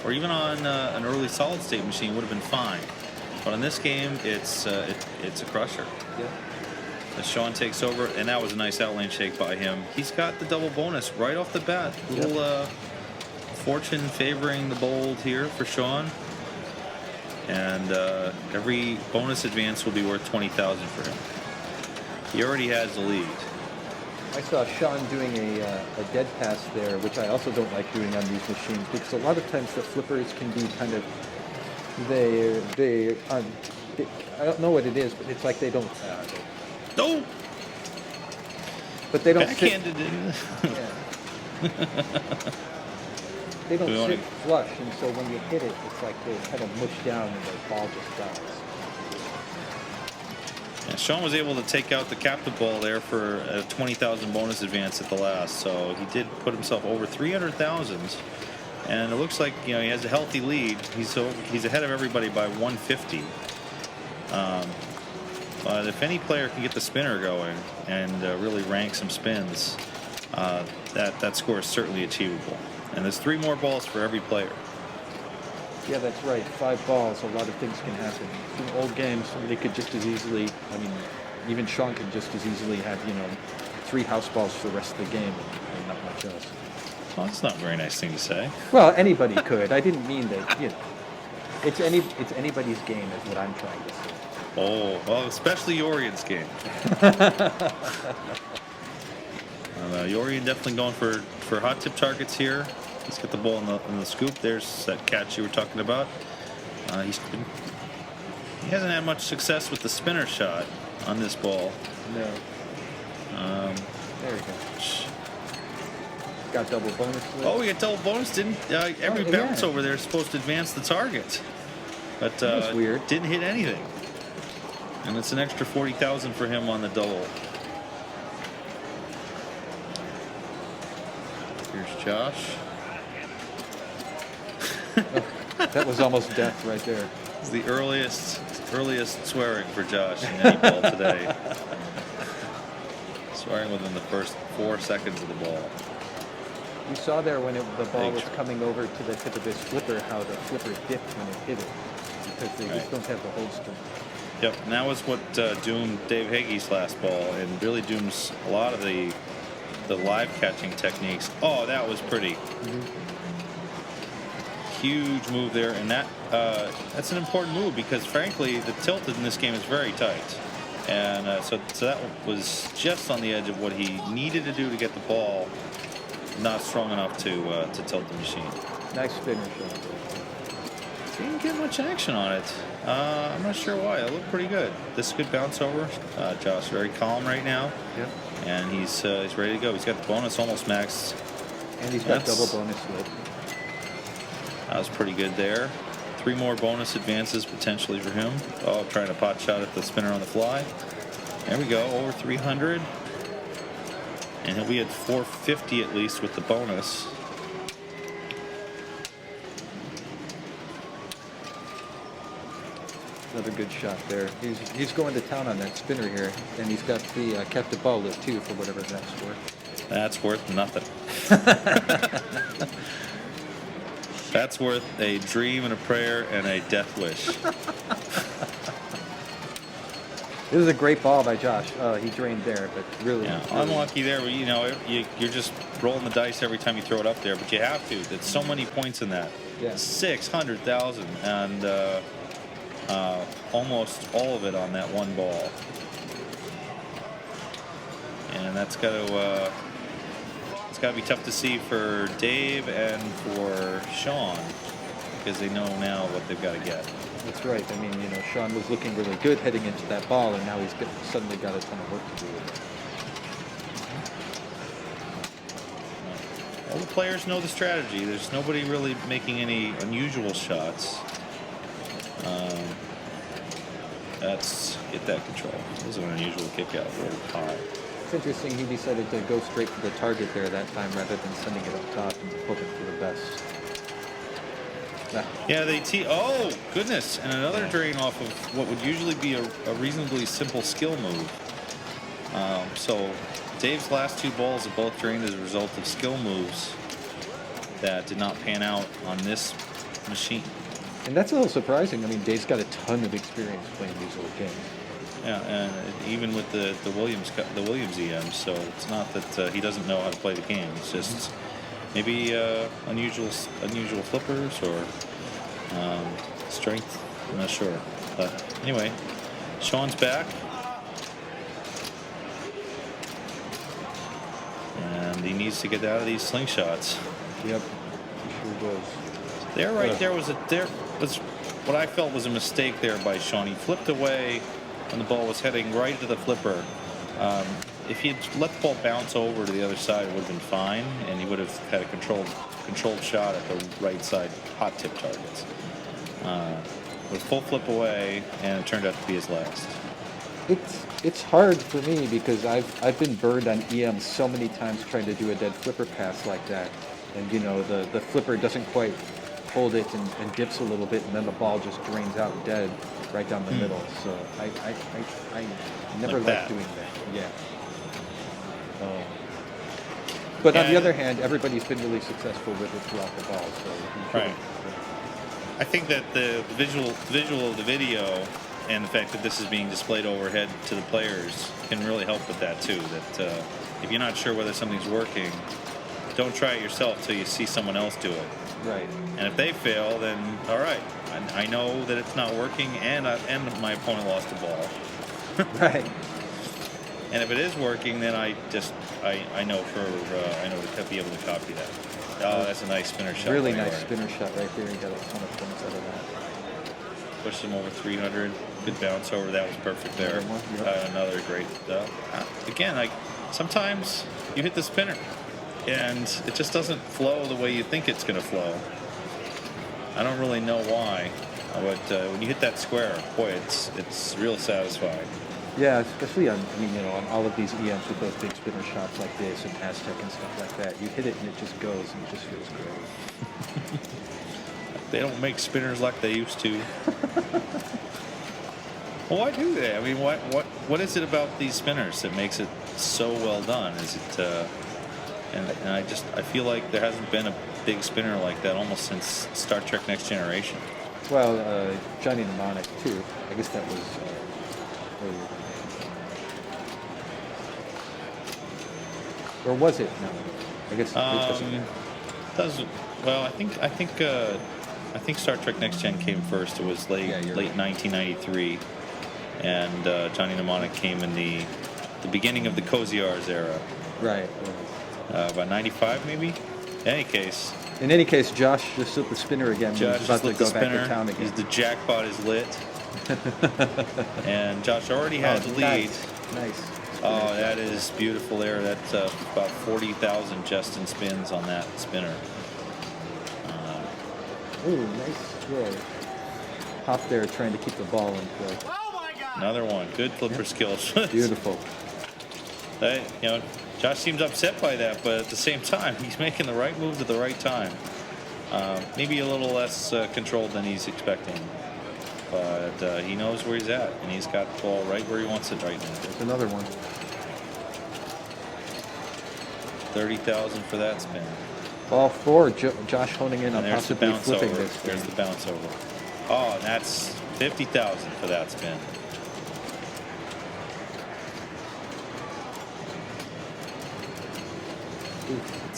or even on an early solid state machine would have been fine. But in this game, it's a crusher. yeah. As Sean takes over, and that was a nice outlane shake by him. He's got the double bonus right off the bat. Little fortune favoring the bold here for Sean. And every bonus advance will be worth 20,000 for him. He already has the lead. I saw Sean doing a dead pass there, which I also don't like doing on these machines because a lot of times the flippers can be kind of they I don't know what it is, but it's like they don't. No. But they don't Backhanded. They don't sit flush, and so when you hit it, it's like they kind of mush down and the ball just dies. Yeah, Sean was able to take out the captive ball there for a 20,000 bonus advance at the last, so he did put himself over 300,000. And it looks like he has a healthy lead. He's ahead of everybody by 150. But if any player can get the spinner going and really rank some spins, that score is certainly achievable. And there's 3 more balls for every player. Yeah, that's right. 5 balls, a lot of things can happen. In old games, somebody could just as easily, even Sean could just as easily have, 3 house balls for the rest of the game and not much else. Well, that's not a very nice thing to say. Well, anybody could. I didn't mean that, It's anybody's game is what I'm trying to say. Oh, well, especially Yorian's game. Yorian definitely going for hot tip targets here. He's got the ball in the scoop. There's that catch you were talking about. He hasn't had much success with the spinner shot on this ball. No. There we go. Got double bonus. Oh, we got double bonus. Didn't every bounce over there is supposed to advance the target, but that's weird. Didn't hit anything. And it's an extra 40,000 for him on the double. Here's Josh. That was almost death right there. It's the earliest swearing for Josh in any ball today. Swearing within the first 4 seconds of the ball. You saw there when the ball was coming over to the tip of this flipper, how the flipper dipped when it hit it because they just don't have the hold strength. Yep, and that was what doomed Dave Hagee's last ball, and really dooms a lot of the live catching techniques. Oh, that was pretty. Mm-hmm. Huge move there, and that's an important move because, frankly, the tilt in this game is very tight, and so that was just on the edge of what he needed to do to get the ball not strong enough to tilt the machine. Nice finish. Didn't get much action on it. I'm not sure why. It looked pretty good. This is a good bounce over. Josh very calm right now. Yep. And he's ready to go. He's got the bonus almost maxed. And he's got double bonus lid. That was pretty good there. 3 more bonus advances potentially for him. Oh, trying to pot shot at the spinner on the fly. There we go. Over 300. And he'll be at 450 at least with the bonus. Another good shot there. He's going to town on that spinner here, and he's got the captive ball lit too for whatever that's worth. That's worth nothing. That's worth a dream and a prayer and a death wish. This is a great ball by Josh. He drained there, but really, unlucky there. But you're just rolling the dice every time you throw it up there. But you have to. There's so many points in that. Yeah. 600,000 and almost all of it on that one ball. And that's got to it's got to be tough to see for Dave and for Sean because they know now what they've got to get. That's right. I mean, Sean was looking really good heading into that ball, and now he's suddenly got a ton of work to do with all the players know the strategy. There's nobody really making any unusual shots. That's get that control. This is an unusual kick out, really high. It's interesting he decided to go straight for the target there that time rather than sending it up top and hoping for the best. Yeah, they oh, goodness. And another drain off of what would usually be a reasonably simple skill move. So Dave's last 2 balls have both drained as a result of skill moves that did not pan out on this machine. And that's a little surprising. I mean, Dave's got a ton of experience playing these old games. Yeah, and even with the Williams EM, so it's not that he doesn't know how to play the game. It's just maybe unusual flippers or strength. I'm not sure. But anyway, Sean's back, and he needs to get out of these slingshots. Yep, he sure does. There was what I felt was a mistake there by Sean. He flipped away when the ball was heading right to the flipper. If he had let the ball bounce over to the other side, it would have been fine, and he would have had a controlled shot at the right side hot tip targets. With full flip away, and it turned out to be his last. It's hard for me because I've been burned on EM so many times trying to do a dead flipper pass like that, and you know the flipper doesn't quite hold it and dips a little bit, and then the ball just drains out dead right down the middle. So I never liked doing that. Yeah. But on the other hand, everybody's been really successful with it throughout the ball. So right. I think that the visual of the video and the fact that this is being displayed overhead to the players can really help with that too. That if you're not sure whether something's working, don't try it yourself till you see someone else do it. Right. And if they fail, then all right, I know that it's not working, and my opponent lost the ball. Right. And if it is working, then I know to be able to copy that. Oh, that's a nice spinner shot. Really nice spinner shot right there. He got a ton of points out of that. Pushed him over 300. Good bounce over. That was perfect there. Another great. Again, like sometimes you hit the spinner, and it just doesn't flow the way you think it's going to flow. I don't really know why, but when you hit that square, boy, it's real satisfying. Yeah, especially on on all of these EMs with those big spinner shots like this and Aztec and stuff like that. You hit it and it just goes and it just feels great. They don't make spinners like they used to. Well, why do they? I mean, what is it about these spinners that makes it so well done? Is it? And I feel like there hasn't been a big spinner like that almost since Star Trek Next Generation. Well, Johnny Mnemonic too. I guess that was earlier. Or was it? No, I guess it doesn't. Well, I think Star Trek Next Gen came first. It was late 1993, and Johnny Mnemonic came in the beginning of the Cozy-Ars era. Right. About 95 maybe. In any case, Josh just lit the spinner again. Josh He's about to go back to town again. The jackpot is lit, and Josh already has the lead. Nice. Oh, that is beautiful there. That's about 40,000 just in spins on that spinner. Ooh, nice throw. Hop there trying to keep the ball in play. Oh my God! Another one. Good flipper skills. Beautiful. Josh seems upset by that, but at the same time, he's making the right moves at the right time. Maybe a little less controlled than he's expecting. But he knows where he's at, and he's got the ball right where he wants it right now. There's another one. 30,000 for that spin. Ball four. Josh honing in on And there's the possibly bounce flipping over. this. There's the bounce over. Oh, and that's 50,000 for that spin.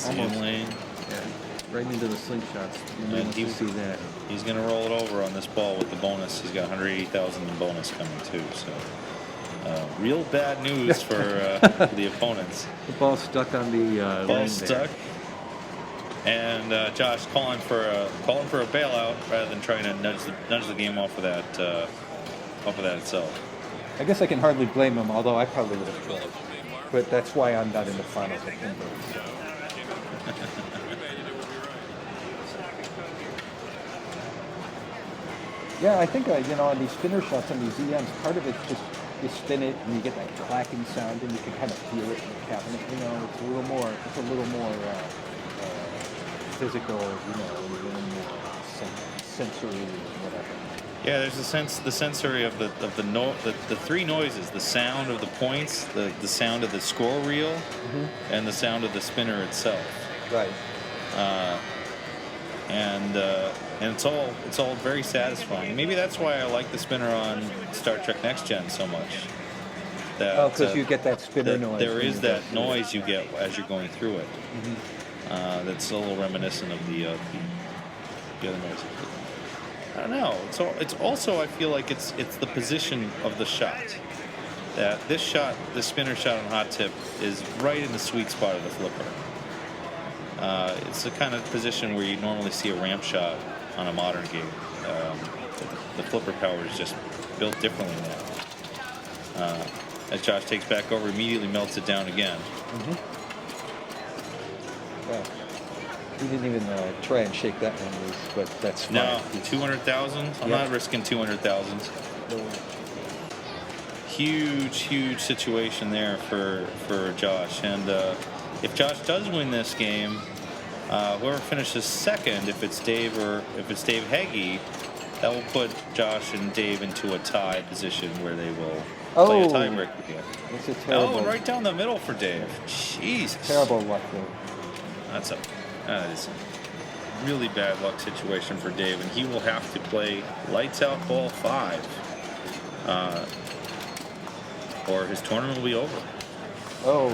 Almost. Lane. Yeah, right into the slingshots. You And want to see that. He's going to roll it over on this ball with the bonus. He's got 180,000 in bonus coming too. So, real bad news for the opponents. The ball stuck on the Ball lane stuck. there. And Josh calling for a bailout rather than trying to nudge the game off of that itself. I guess I can hardly blame him, although I probably would have tried. But that's why I'm not in the finals at Pinburgh. So. Yeah, I think you know, on these spinner shots on these EMs, part of it's just you spin it and you get that clacking sound, and you can kind of feel it in the cabinet. You know, it's a little more physical. You know, a little more sensory, whatever. Yeah, there's the sensory of the three noises: the sound of the points, the sound of the score reel, and the sound of the spinner itself. Right. And it's all very satisfying. Maybe that's why I like the spinner on Star Trek Next Gen so much. That, because you get that spinner noise. There is that noise you get as you're going through it. That's a little reminiscent of the other noise. I don't know. It's also, I feel like it's the position of the shot. That this shot, the spinner shot on hot tip, is right in the sweet spot of the flipper. It's the kind of position where you normally see a ramp shot on a modern game. The flipper power is just built differently now. As Josh takes back over, immediately melts it down again. Yeah. He didn't even try and shake that one loose, but that's fine. No, 200,000. I'm not risking 200,000. Huge situation there for Josh. And if Josh does win this game, whoever finishes second, if it's Dave Heggie, that will put Josh and Dave into a tie position where they will play a tiebreak again. It's a terrible. Right down the middle for Dave. Jesus. Terrible luck there. That is a really bad luck situation for Dave, and he will have to play lights out ball 5, or his tournament will be over. Oh,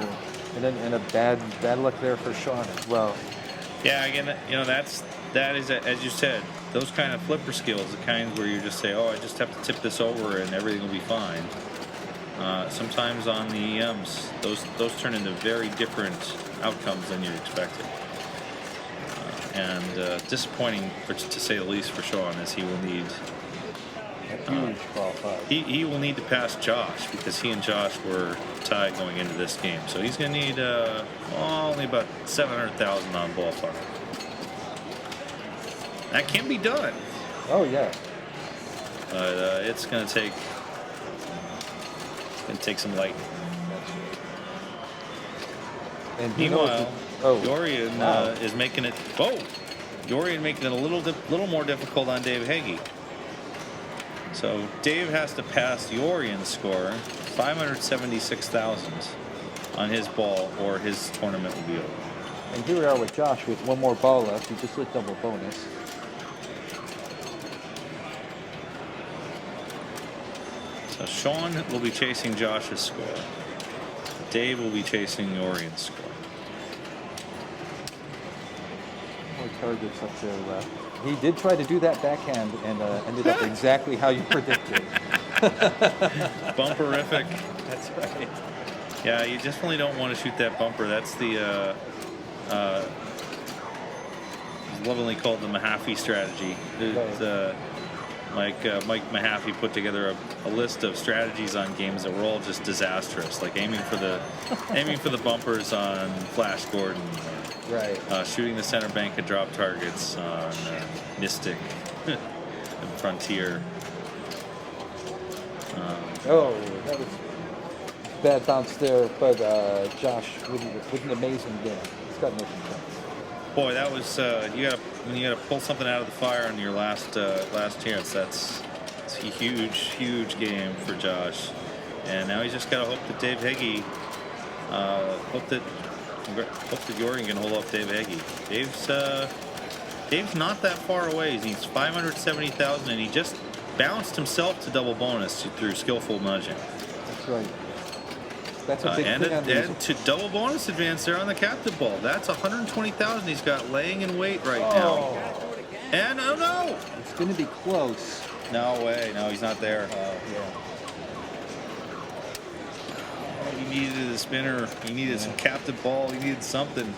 and a bad luck there for Sean as well. Yeah, again, you know, that is, as you said, those kind of flipper skills, the kinds where you just say, oh, I just have to tip this over and everything will be fine. Sometimes on the EMs, those turn into very different outcomes than you expected. And disappointing, to say the least, for Sean, as he will need a huge ball 5. He will need to pass Josh, because he and Josh were tied going into this game. So he's going to need only about 700,000 on ball 5. That can be done. Oh yeah. But it's going to take some lightning. And meanwhile, Dorian is making it. Oh, Dorian making it a little more difficult on Dave Heggie. So Dave has to pass Dorian's score, 576,000 on his ball, or his tournament will be over. And here we are with Josh with one more ball left. He just lit double bonus. So Sean will be chasing Josh's score. Dave will be chasing Dorian's score. More targets up there left. He did try to do that backhand and ended up exactly how you predicted. Bumperific. That's right. Yeah, you definitely don't want to shoot that bumper. That's the it's lovingly called the Mahaffey strategy. Mike Mahaffey put together a list of strategies on games that were all just disastrous, like aiming for the bumpers on Flash Gordon, right? Shooting the center bank and drop targets on Mystic and Frontier. That was bad bounce there, but Josh with an amazing game. He's got no complaints. Boy, that was you gotta pull something out of the fire on your last chance. It's a huge game for Josh, and now he's just gotta hope that Dave Heggie, hope that Dorian can hold off Dave Heggie. Dave's not that far away. He needs 570,000, and he just bounced himself to double bonus through skillful nudging. That's right. That's a big thing on these. And to double bonus advance there on the captive ball. That's 120,000 he's got laying in wait right now. And oh no! It's going to be close. No way. No, he's not there. Yeah. He needed a spinner. He needed some captive ball. He needed something.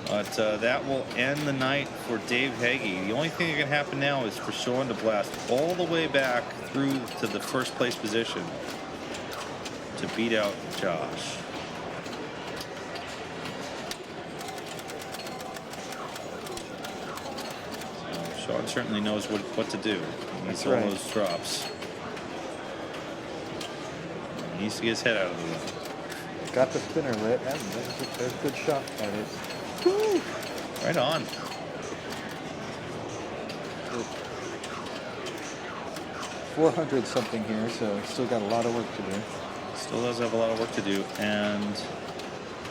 But that will end the night for Dave Heggie. The only thing that can happen now is for Sean to blast all the way back through to the first place position to beat out Josh. So Sean certainly knows what to do. He needs That's all right. those drops. He needs to get his head out of the way. Got the spinner lit. And there's a good shot by this. Woo! Right on. 400 something here, so still got a lot of work to do. Still does have a lot of work to do, and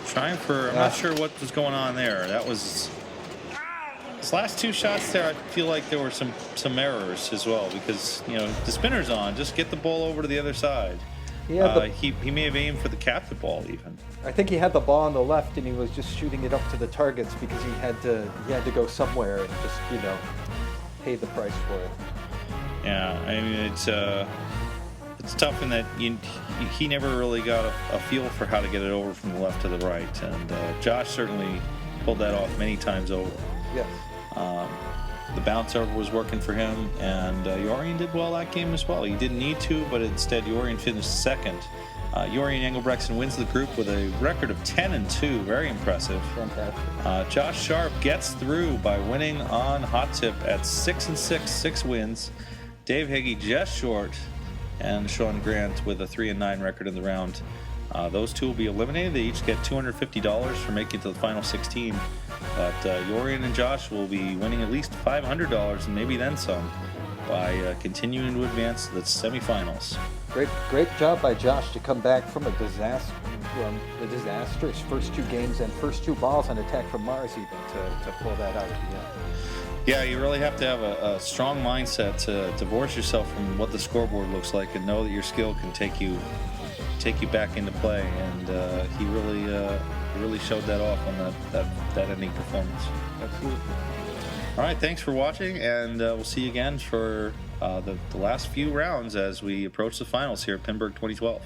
trying for. I'm not sure what was going on there. That was his last two shots there. I feel like there were some errors as well because the spinner's on. Just get the ball over to the other side. Yeah, he may have aimed for the captive ball even. I think he had the ball on the left, and he was just shooting it up to the targets because he had to go somewhere and just pay the price for it. Yeah, I mean it's tough in that he never really got a feel for how to get it over from the left to the right, and Josh certainly pulled that off many times over. Yes. The bounce over was working for him, and Jorian did well that game as well. He didn't need to, but instead Jorian finished second. Jorian Engelbrechtsen wins the group with a record of 10-2, very impressive. Fantastic. Josh Sharp gets through by winning on hot tip at 6-6, 6 wins. Dave Higgy just short, and Sean Grant with a 3-9 record in the round. Those two will be eliminated. They each get $250 for making it to the final 16. But Jorian and Josh will be winning at least $500 and maybe then some by continuing to advance to the semifinals. Great job by Josh to come back from a disastrous first two games and first two balls on attack from Mars even to pull that out at the end. Yeah, you really have to have a strong mindset to divorce yourself from what the scoreboard looks like and know that your skill can take you back into play. And he really showed that off on that ending performance. Absolutely. All right, thanks for watching, and we'll see you again for the last few rounds as we approach the finals here at Pinburgh 2012.